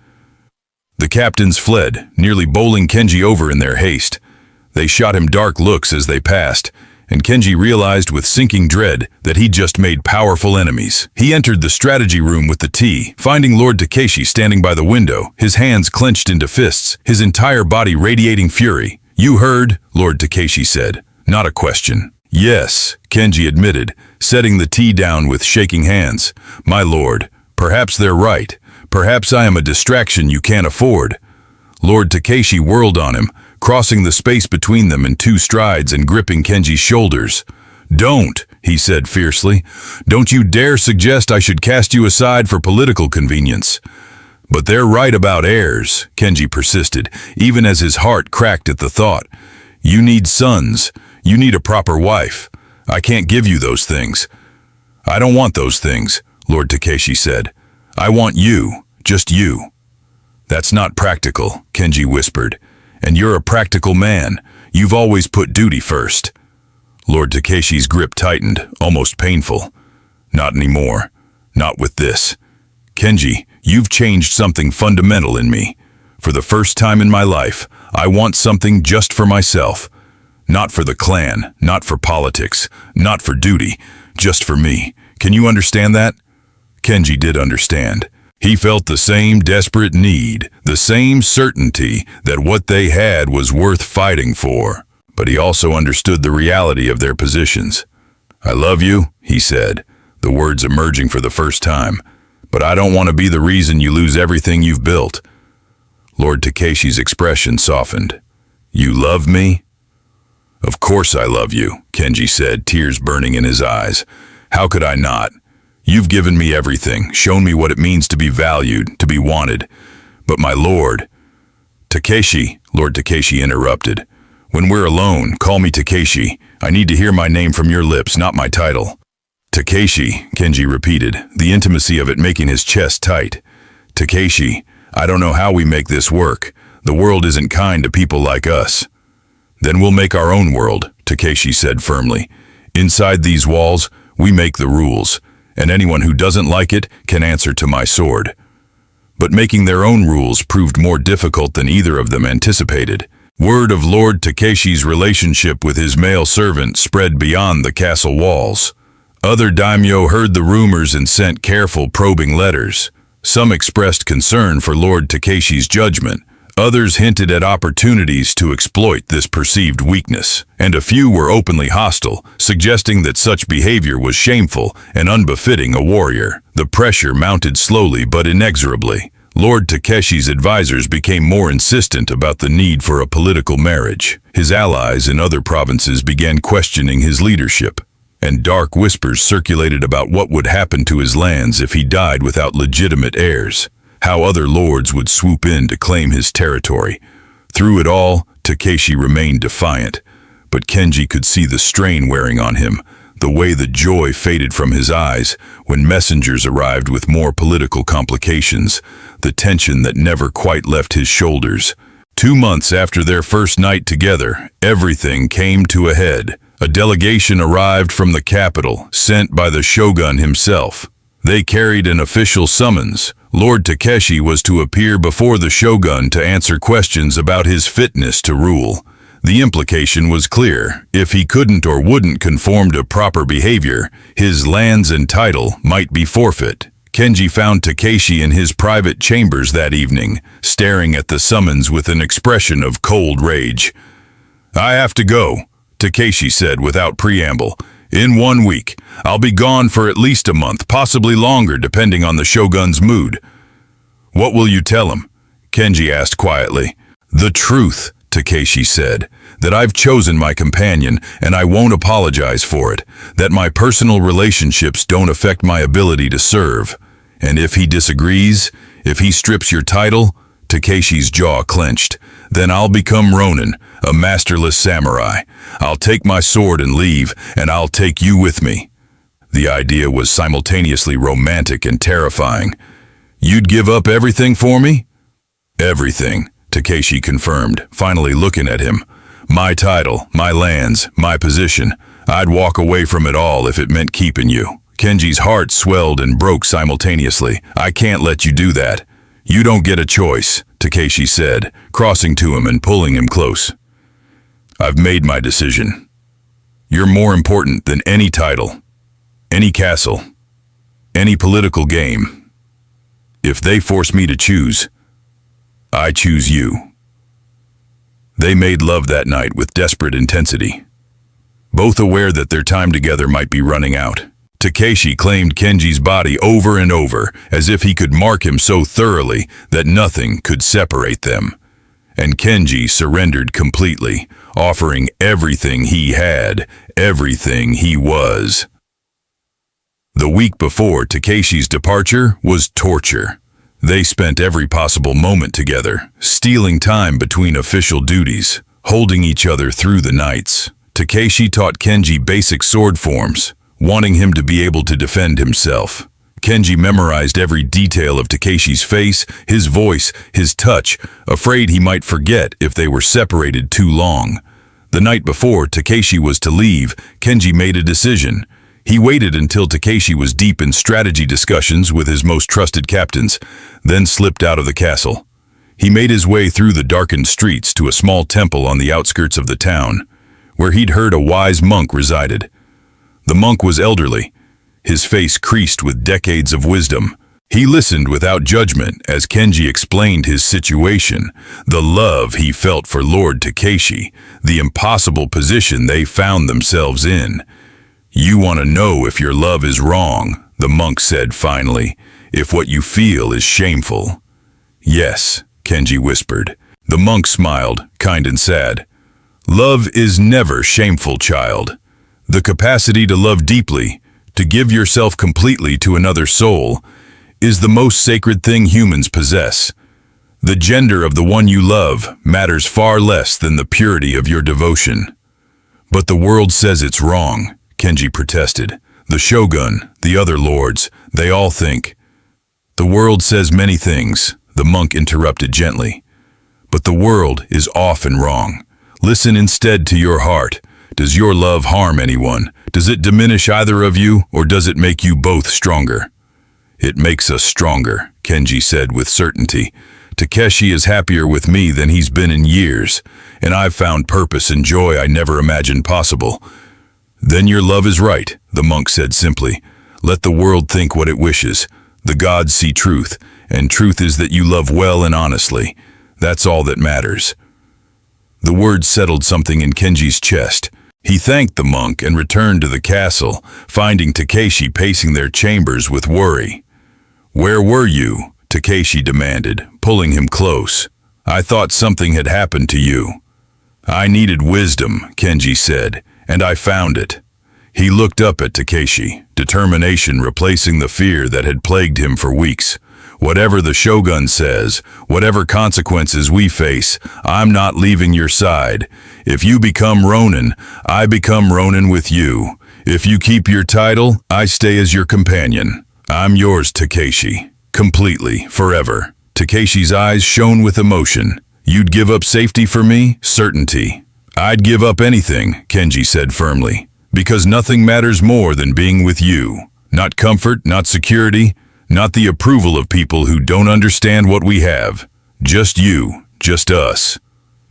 The captains fled, nearly bowling Kenji over in their haste. They shot him dark looks as they passed, and Kenji realized with sinking dread that he'd just made powerful enemies. He entered the strategy room with the tea, finding Lord Takeshi standing by the window, his hands clenched into fists, his entire body radiating fury. "You heard," Lord Takeshi said, not a question. "Yes," Kenji admitted, setting the tea down with shaking hands. "My lord, perhaps they're right. Perhaps I am a distraction you can't afford." Lord Takeshi whirled on him, crossing the space between them in 2 strides and gripping Kenji's shoulders. "Don't," he said fiercely. "Don't you dare suggest I should cast you aside for political convenience." "But they're right about heirs," Kenji persisted, even as his heart cracked at the thought. "You need sons. You need a proper wife. I can't give you those things." "I don't want those things," Lord Takeshi said. "I want you, just you." "That's not practical," Kenji whispered. "And you're a practical man. You've always put duty first." Lord Takeshi's grip tightened, almost painful. "Not anymore. Not with this. Kenji, you've changed something fundamental in me. For the first time in my life, I want something just for myself. Not for the clan, not for politics, not for duty, just for me. Can you understand that?" Kenji did understand. He felt the same desperate need, the same certainty that what they had was worth fighting for. But he also understood the reality of their positions. "I love you," he said, the words emerging for the first time. "But I don't want to be the reason you lose everything you've built." Lord Takeshi's expression softened. "You love me?" "Of course I love you," Kenji said, tears burning in his eyes. "How could I not? You've given me everything, shown me what it means to be valued, to be wanted. "But my lord—" "Takeshi," Lord Takeshi interrupted. "When we're alone, call me Takeshi. I need to hear my name from your lips, not my title." "Takeshi," Kenji repeated, the intimacy of it making his chest tight. "Takeshi, I don't know how we make this work. The world isn't kind to people like us." "Then we'll make our own world," Takeshi said firmly. "Inside these walls, we make the rules, and anyone who doesn't like it can answer to my sword." But making their own rules proved more difficult than either of them anticipated. Word of Lord Takeshi's relationship with his male servant spread beyond the castle walls. Other daimyo heard the rumors and sent careful probing letters. Some expressed concern for Lord Takeshi's judgment. Others hinted at opportunities to exploit this perceived weakness, and a few were openly hostile, suggesting that such behavior was shameful and unbefitting a warrior. The pressure mounted slowly but inexorably. Lord Takeshi's advisors became more insistent about the need for a political marriage. His allies in other provinces began questioning his leadership, and dark whispers circulated about what would happen to his lands if he died without legitimate heirs. How other lords would swoop in to claim his territory. Through it all, Takeshi remained defiant, but Kenji could see the strain wearing on him, the way the joy faded from his eyes when messengers arrived with more political complications, the tension that never quite left his shoulders. 2 months after their first night together, everything came to a head. A delegation arrived from the capital, sent by the shogun himself. They carried an official summons. Lord Takeshi was to appear before the shogun to answer questions about his fitness to rule. The implication was clear. If he couldn't or wouldn't conform to proper behavior, his lands and title might be forfeit. Kenji found Takeshi in his private chambers that evening, staring at the summons with an expression of cold rage. "I have to go," Takeshi said without preamble. "In 1 week. I'll be gone for at least a month, possibly longer depending on the shogun's mood." "What will you tell him?" Kenji asked quietly. "The truth," Takeshi said, "that I've chosen my companion and I won't apologize for it, that my personal relationships don't affect my ability to serve. And if he disagrees, if he strips your title," Takeshi's jaw clenched, "then I'll become Ronin, a masterless samurai. I'll take my sword and leave, and I'll take you with me." The idea was simultaneously romantic and terrifying. "You'd give up everything for me?" "Everything," Takeshi confirmed, finally looking at him. "My title, my lands, my position. I'd walk away from it all if it meant keeping you." Kenji's heart swelled and broke simultaneously. "I can't let you do that." "You don't get a choice," Takeshi said, crossing to him and pulling him close. "I've made my decision. You're more important than any title, any castle, any political game. If they force me to choose, I choose you." They made love that night with desperate intensity, both aware that their time together might be running out. Takeshi claimed Kenji's body over and over, as if he could mark him so thoroughly that nothing could separate them. And Kenji surrendered completely, offering everything he had, everything he was. The week before Takeshi's departure was torture. They spent every possible moment together, stealing time between official duties, holding each other through the nights. Takeshi taught Kenji basic sword forms, wanting him to be able to defend himself. Kenji memorized every detail of Takeshi's face, his voice, his touch, afraid he might forget if they were separated too long. The night before Takeshi was to leave, Kenji made a decision. He waited until Takeshi was deep in strategy discussions with his most trusted captains, then slipped out of the castle. He made his way through the darkened streets to a small temple on the outskirts of the town, where he'd heard a wise monk resided. The monk was elderly, his face creased with decades of wisdom. He listened without judgment as Kenji explained his situation, the love he felt for Lord Takeshi, the impossible position they found themselves in. "You want to know if your love is wrong," the monk said finally, "if what you feel is shameful." "Yes," Kenji whispered. The monk smiled, kind and sad. "Love is never shameful, child. The capacity to love deeply, to give yourself completely to another soul, is the most sacred thing humans possess. The gender of the one you love matters far less than the purity of your devotion. But the world says it's wrong, Kenji protested. The shogun, the other lords, they all think. The world says many things, the monk interrupted gently. But the world is often wrong. Listen instead to your heart. Does your love harm anyone? Does it diminish either of you, or does it make you both stronger? It makes us stronger, Kenji said with certainty. Takeshi is happier with me than he's been in years, and I've found purpose and joy I never imagined possible. Then your love is right, the monk said simply. Let the world think what it wishes. The gods see truth, and truth is that you love well and honestly. That's all that matters. The words settled something in Kenji's chest. He thanked the monk and returned to the castle, finding Takeshi pacing their chambers with worry. Where were you? Takeshi demanded, pulling him close. I thought something had happened to you. I needed wisdom, Kenji said, and I found it. He looked up at Takeshi, determination replacing the fear that had plagued him for weeks. Whatever the shogun says, whatever consequences we face, I'm not leaving your side. If you become Ronin, I become Ronin with you. If you keep your title, I stay as your companion. I'm yours, Takeshi. Completely, forever. Takeshi's eyes shone with emotion. You'd give up safety for me? Certainty. I'd give up anything, Kenji said firmly, because nothing matters more than being with you. Not comfort, not security, not the approval of people who don't understand what we have. Just you, just us.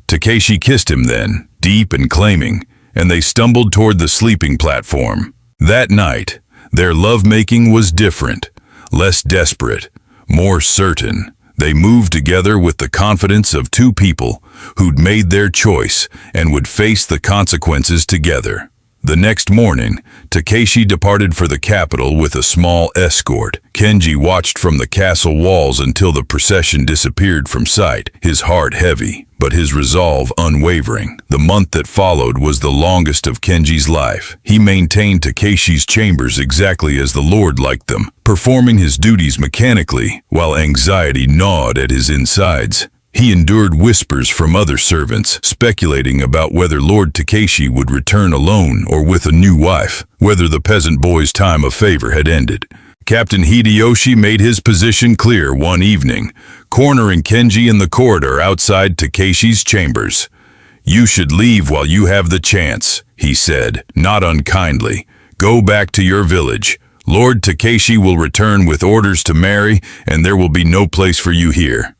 Takeshi kissed him then, deep and claiming, and they stumbled toward the sleeping platform. That night, their lovemaking was different, less desperate, more certain. They moved together with the confidence of two people who'd made their choice and would face the consequences together. The next morning, Takeshi departed for the capital with a small escort. Kenji watched from the castle walls until the procession disappeared from sight, his heart heavy, but his resolve unwavering. The month that followed was the longest of Kenji's life. He maintained Takeshi's chambers exactly as the Lord liked them, performing his duties mechanically, while anxiety gnawed at his insides. He endured whispers from other servants, speculating about whether Lord Takeshi would return alone or with a new wife, whether the peasant boy's time of favor had ended. Captain Hideyoshi made his position clear one evening, cornering Kenji in the corridor outside Takeshi's chambers. You should leave while you have the chance, he said, not unkindly. Go back to your village. Lord Takeshi will return with orders to marry, and there will be no place for you here.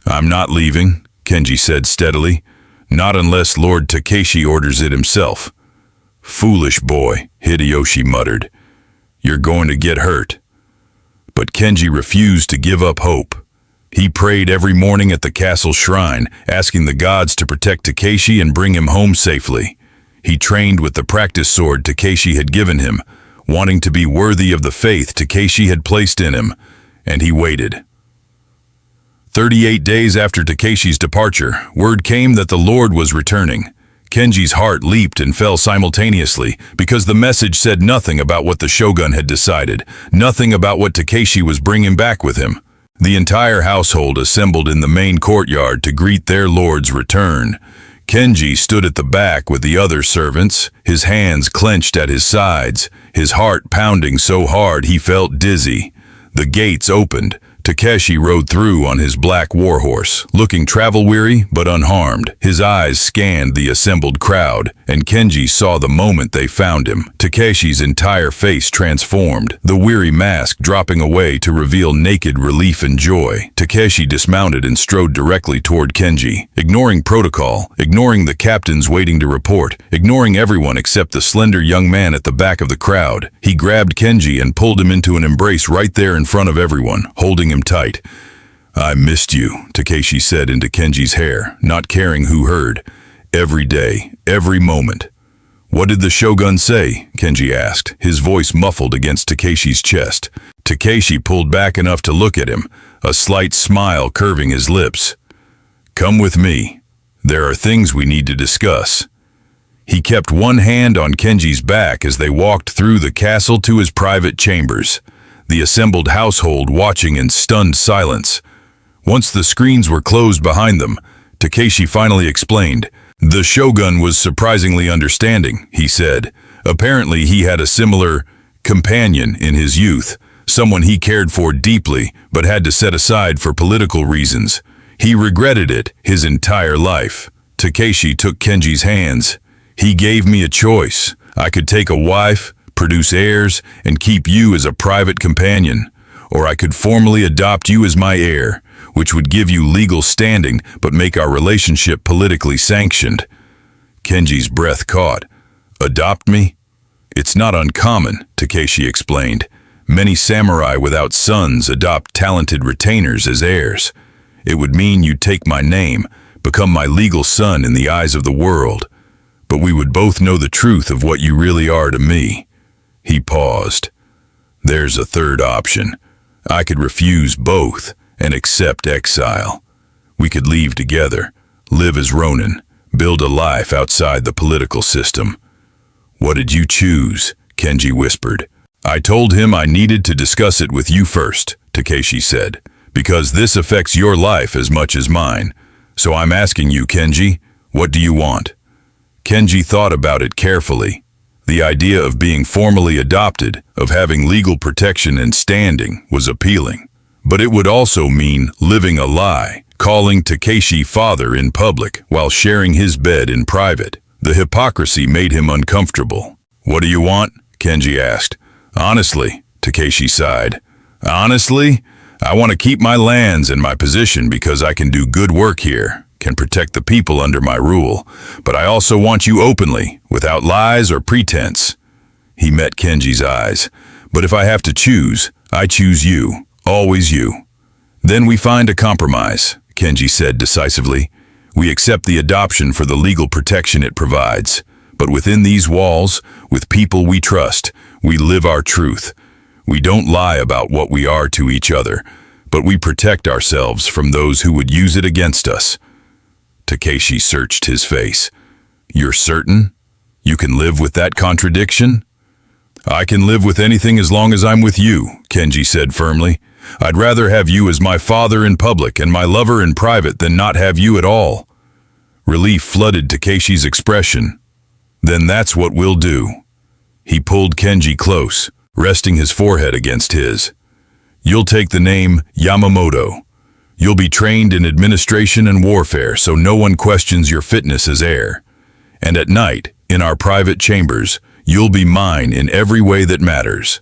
I'm not leaving, Kenji said steadily. Not unless Lord Takeshi orders it himself. Foolish boy, Hideyoshi muttered. You're going to get hurt. But Kenji refused to give up hope. He prayed every morning at the castle shrine, asking the gods to protect Takeshi and bring him home safely. He trained with the practice sword Takeshi had given him, wanting to be worthy of the faith Takeshi had placed in him, and he waited. 38 days after Takeshi's departure, word came that the Lord was returning. Kenji's heart leaped and fell simultaneously because the message said nothing about what the shogun had decided, nothing about what Takeshi was bringing back with him. The entire household assembled in the main courtyard to greet their lord's return. Kenji stood at the back with the other servants, his hands clenched at his sides, his heart pounding so hard he felt dizzy. The gates opened. Takeshi rode through on his black warhorse, looking travel-weary but unharmed. His eyes scanned the assembled crowd, and Kenji saw the moment they found him. Takeshi's entire face transformed, the weary mask dropping away to reveal naked relief and joy. Takeshi dismounted and strode directly toward Kenji, ignoring protocol, ignoring the captains waiting to report, ignoring everyone except the slender young man at the back of the crowd. He grabbed Kenji and pulled him into an embrace right there in front of everyone, holding him tight. I missed you, Takeshi said into Kenji's hair, not caring who heard. Every day, every moment. What did the shogun say? Kenji asked, his voice muffled against Takeshi's chest. Takeshi pulled back enough to look at him, a slight smile curving his lips. Come with me. There are things we need to discuss. He kept one hand on Kenji's back as they walked through the castle to his private chambers, the assembled household watching in stunned silence. Once the screens were closed behind them, Takeshi finally explained. The shogun was surprisingly understanding, he said. Apparently he had a similar companion in his youth, someone he cared for deeply but had to set aside for political reasons. He regretted it his entire life. Takeshi took Kenji's hands. He gave me a choice. I could take a wife, produce heirs, and keep you as a private companion. Or I could formally adopt you as my heir, which would give you legal standing but make our relationship politically sanctioned. Kenji's breath caught. Adopt me? It's not uncommon, Takeshi explained. Many samurai without sons adopt talented retainers as heirs. It would mean you'd take my name, become my legal son in the eyes of the world. But we would both know the truth of what you really are to me. He paused. There's a third option. I could refuse both and accept exile. We could leave together, live as Ronin, build a life outside the political system. What did you choose? Kenji whispered. I told him I needed to discuss it with you first, Takeshi said, because this affects your life as much as mine. So I'm asking you, Kenji, what do you want? Kenji thought about it carefully. The idea of being formally adopted, of having legal protection and standing, was appealing. But it would also mean living a lie, calling Takeshi father in public while sharing his bed in private. The hypocrisy made him uncomfortable. What do you want? Kenji asked. Honestly, Takeshi sighed. Honestly, I want to keep my lands and my position because I can do good work here, can protect the people under my rule, but I also want you openly, without lies or pretense. He met Kenji's eyes. But if I have to choose, I choose you, always you. Then we find a compromise, Kenji said decisively. We accept the adoption for the legal protection it provides. But within these walls, with people we trust, we live our truth. We don't lie about what we are to each other, but we protect ourselves from those who would use it against us. Takeshi searched his face. You're certain? You can live with that contradiction? I can live with anything as long as I'm with you, Kenji said firmly. I'd rather have you as my father in public and my lover in private than not have you at all. Relief flooded Takeshi's expression. Then that's what we'll do. He pulled Kenji close, resting his forehead against his. You'll take the name Yamamoto. You'll be trained in administration and warfare so no one questions your fitness as heir. And at night, in our private chambers, you'll be mine in every way that matters.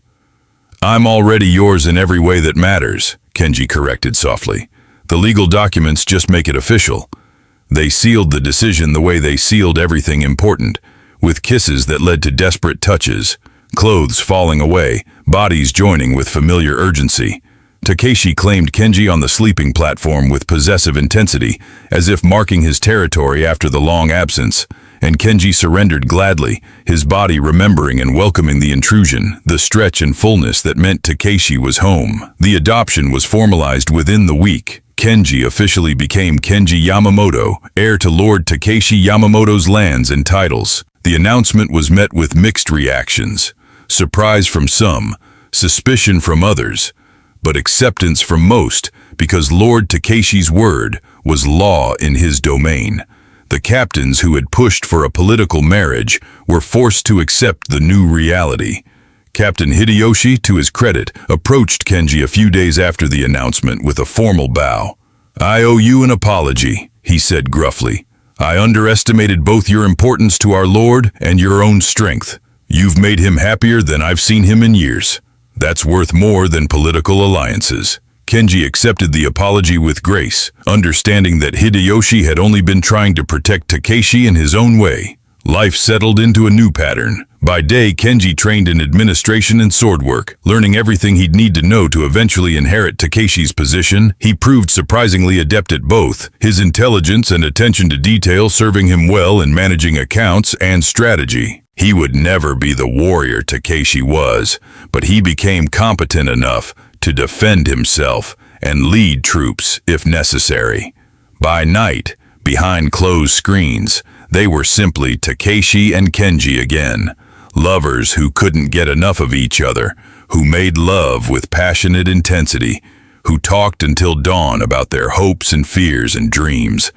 I'm already yours in every way that matters, Kenji corrected softly. The legal documents just make it official. They sealed the decision the way they sealed everything important, with kisses that led to desperate touches, clothes falling away, bodies joining with familiar urgency. Takeshi claimed Kenji on the sleeping platform with possessive intensity, as if marking his territory after the long absence, and Kenji surrendered gladly, his body remembering and welcoming the intrusion, the stretch and fullness that meant Takeshi was home. The adoption was formalized within the week. Kenji officially became Kenji Yamamoto, heir to Lord Takeshi Yamamoto's lands and titles. The announcement was met with mixed reactions. Surprise from some, suspicion from others, but acceptance from most because Lord Takeshi's word was law in his domain. The captains who had pushed for a political marriage were forced to accept the new reality. Captain Hideyoshi, to his credit, approached Kenji a few days after the announcement with a formal bow. I owe you an apology, he said gruffly. I underestimated both your importance to our Lord and your own strength. You've made him happier than I've seen him in years. That's worth more than political alliances. Kenji accepted the apology with grace, understanding that Hideyoshi had only been trying to protect Takeshi in his own way. Life settled into a new pattern. By day, Kenji trained in administration and sword work, learning everything he'd need to know to eventually inherit Takeshi's position. He proved surprisingly adept at both, his intelligence and attention to detail serving him well in managing accounts and strategy. He would never be the warrior Takeshi was, but he became competent enough to defend himself and lead troops if necessary. By night, behind closed screens, they were simply Takeshi and Kenji again, lovers who couldn't get enough of each other, who made love with passionate intensity, who talked until dawn about their hopes and fears and dreams.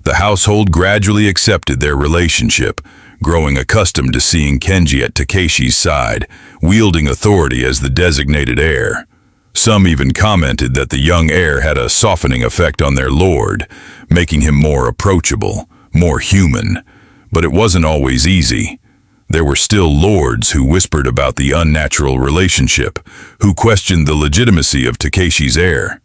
The household gradually accepted their relationship, growing accustomed to seeing Kenji at Takeshi's side, wielding authority as the designated heir. Some even commented that the young heir had a softening effect on their lord, making him more approachable, more human. But it wasn't always easy. There were still lords who whispered about the unnatural relationship, who questioned the legitimacy of Takeshi's heir.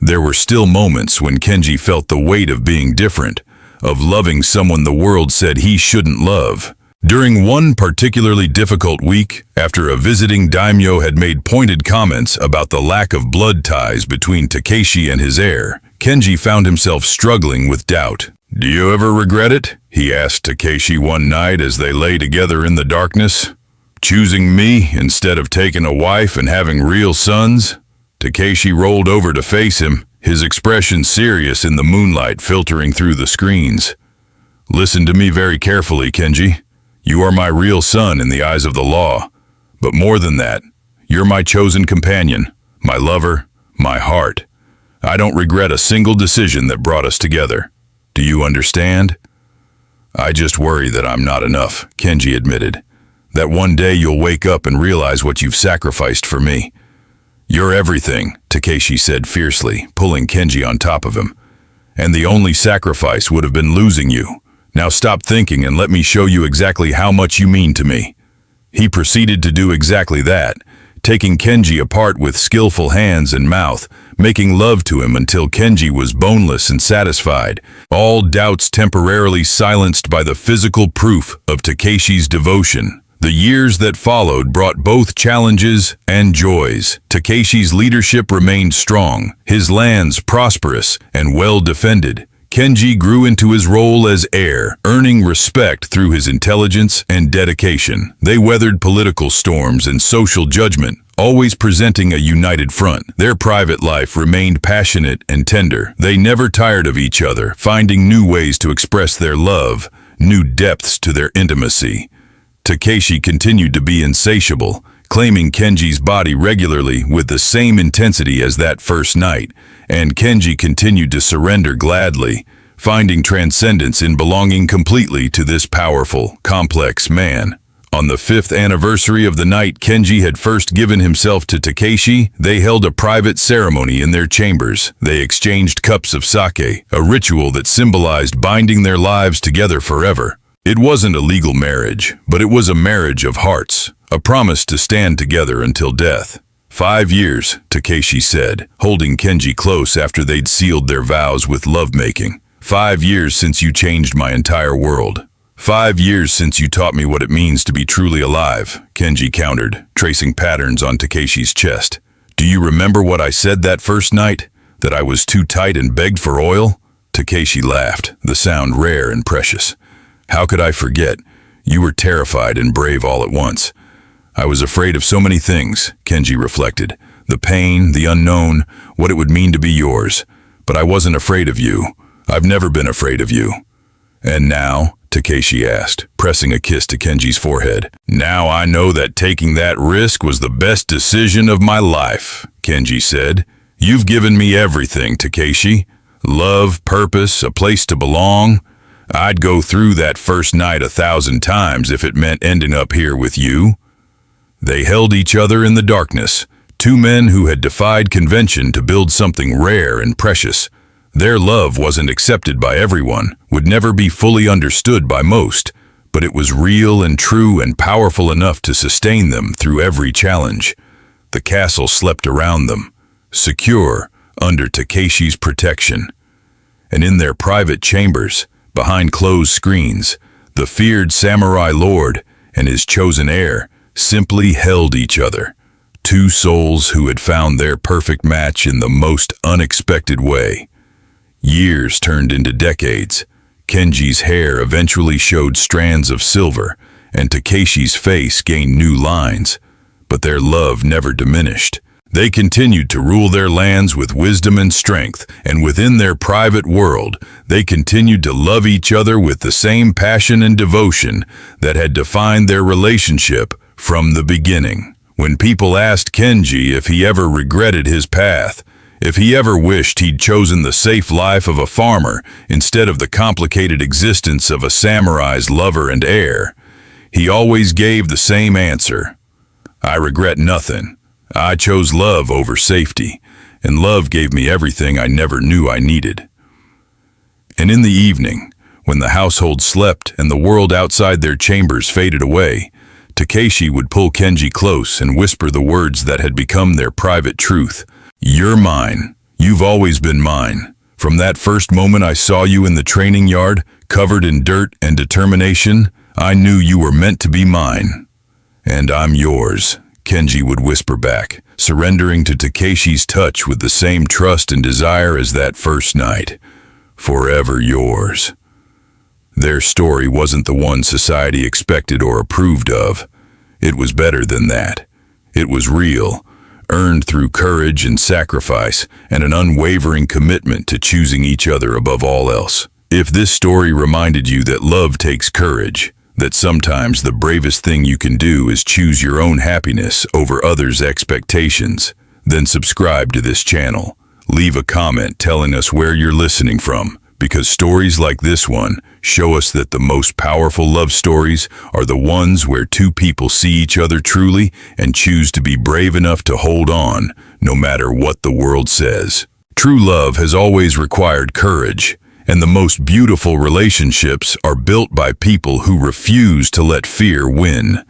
There were still moments when Kenji felt the weight of being different, of loving someone the world said he shouldn't love. During one particularly difficult week, after a visiting daimyo had made pointed comments about the lack of blood ties between Takeshi and his heir, Kenji found himself struggling with doubt. "Do you ever regret it?" he asked Takeshi one night as they lay together in the darkness. "Choosing me instead of taking a wife and having real sons?" Takeshi rolled over to face him, his expression serious in the moonlight filtering through the screens. "Listen to me very carefully, Kenji. You are my real son in the eyes of the law. But more than that, you're my chosen companion, my lover, my heart. I don't regret a single decision that brought us together. Do you understand?" "I just worry that I'm not enough," Kenji admitted. "That one day you'll wake up and realize what you've sacrificed for me." "You're everything," Takeshi said fiercely, pulling Kenji on top of him. "And the only sacrifice would have been losing you. Now stop thinking and let me show you exactly how much you mean to me." He proceeded to do exactly that, taking Kenji apart with skillful hands and mouth, making love to him until Kenji was boneless and satisfied, all doubts temporarily silenced by the physical proof of Takeshi's devotion. The years that followed brought both challenges and joys. Takeshi's leadership remained strong, his lands prosperous and well defended. Kenji grew into his role as heir, earning respect through his intelligence and dedication. They weathered political storms and social judgment, always presenting a united front. Their private life remained passionate and tender. They never tired of each other, finding new ways to express their love, new depths to their intimacy. Takeshi continued to be insatiable, claiming Kenji's body regularly with the same intensity as that first night, and Kenji continued to surrender gladly, finding transcendence in belonging completely to this powerful, complex man. On the 5th anniversary of the night Kenji had first given himself to Takeshi, they held a private ceremony in their chambers. They exchanged cups of sake, a ritual that symbolized binding their lives together forever. It wasn't a legal marriage, but it was a marriage of hearts, a promise to stand together until death. 5 years, Takeshi said, holding Kenji close after they'd sealed their vows with lovemaking. 5 years since you changed my entire world. 5 years since you taught me what it means to be truly alive, Kenji countered, tracing patterns on Takeshi's chest. Do you remember what I said that first night? That I was too tight and begged for oil? Takeshi laughed, the sound rare and precious. How could I forget? You were terrified and brave all at once. I was afraid of so many things, Kenji reflected. The pain, the unknown, what it would mean to be yours. But I wasn't afraid of you. I've never been afraid of you. And now, Takeshi asked, pressing a kiss to Kenji's forehead. Now I know that taking that risk was the best decision of my life, Kenji said. You've given me everything, Takeshi. Love, purpose, a place to belong. I'd go through that first night 1,000 times if it meant ending up here with you. They held each other in the darkness, two men who had defied convention to build something rare and precious. Their love wasn't accepted by everyone, would never be fully understood by most, but it was real and true and powerful enough to sustain them through every challenge. The castle slept around them, secure under Takeshi's protection. And in their private chambers, behind closed screens, the feared samurai lord and his chosen heir simply held each other. Two souls who had found their perfect match in the most unexpected way. Years turned into decades. Kenji's hair eventually showed strands of silver, and Takeshi's face gained new lines. But their love never diminished. They continued to rule their lands with wisdom and strength, and within their private world, they continued to love each other with the same passion and devotion that had defined their relationship from the beginning. When people asked Kenji if he ever regretted his path, If he ever wished he'd chosen the safe life of a farmer instead of the complicated existence of a samurai's lover and heir, he always gave the same answer. I regret nothing. I chose love over safety, and love gave me everything I never knew I needed. And in the evening, when the household slept and the world outside their chambers faded away, Takeshi would pull Kenji close and whisper the words that had become their private truth. You're mine. You've always been mine. From that first moment I saw you in the training yard, covered in dirt and determination, I knew you were meant to be mine. And I'm yours, Kenji would whisper back, surrendering to Takeshi's touch with the same trust and desire as that first night. Forever yours. Their story wasn't the one society expected or approved of. It was better than that. It was real, earned through courage and sacrifice, and an unwavering commitment to choosing each other above all else. If this story reminded you that love takes courage, that sometimes the bravest thing you can do is choose your own happiness over others' expectations, then subscribe to this channel. Leave a comment telling us where you're listening from, because stories like this one show us that the most powerful love stories are the ones where two people see each other truly and choose to be brave enough to hold on, no matter what the world says. True love has always required courage, and the most beautiful relationships are built by people who refuse to let fear win.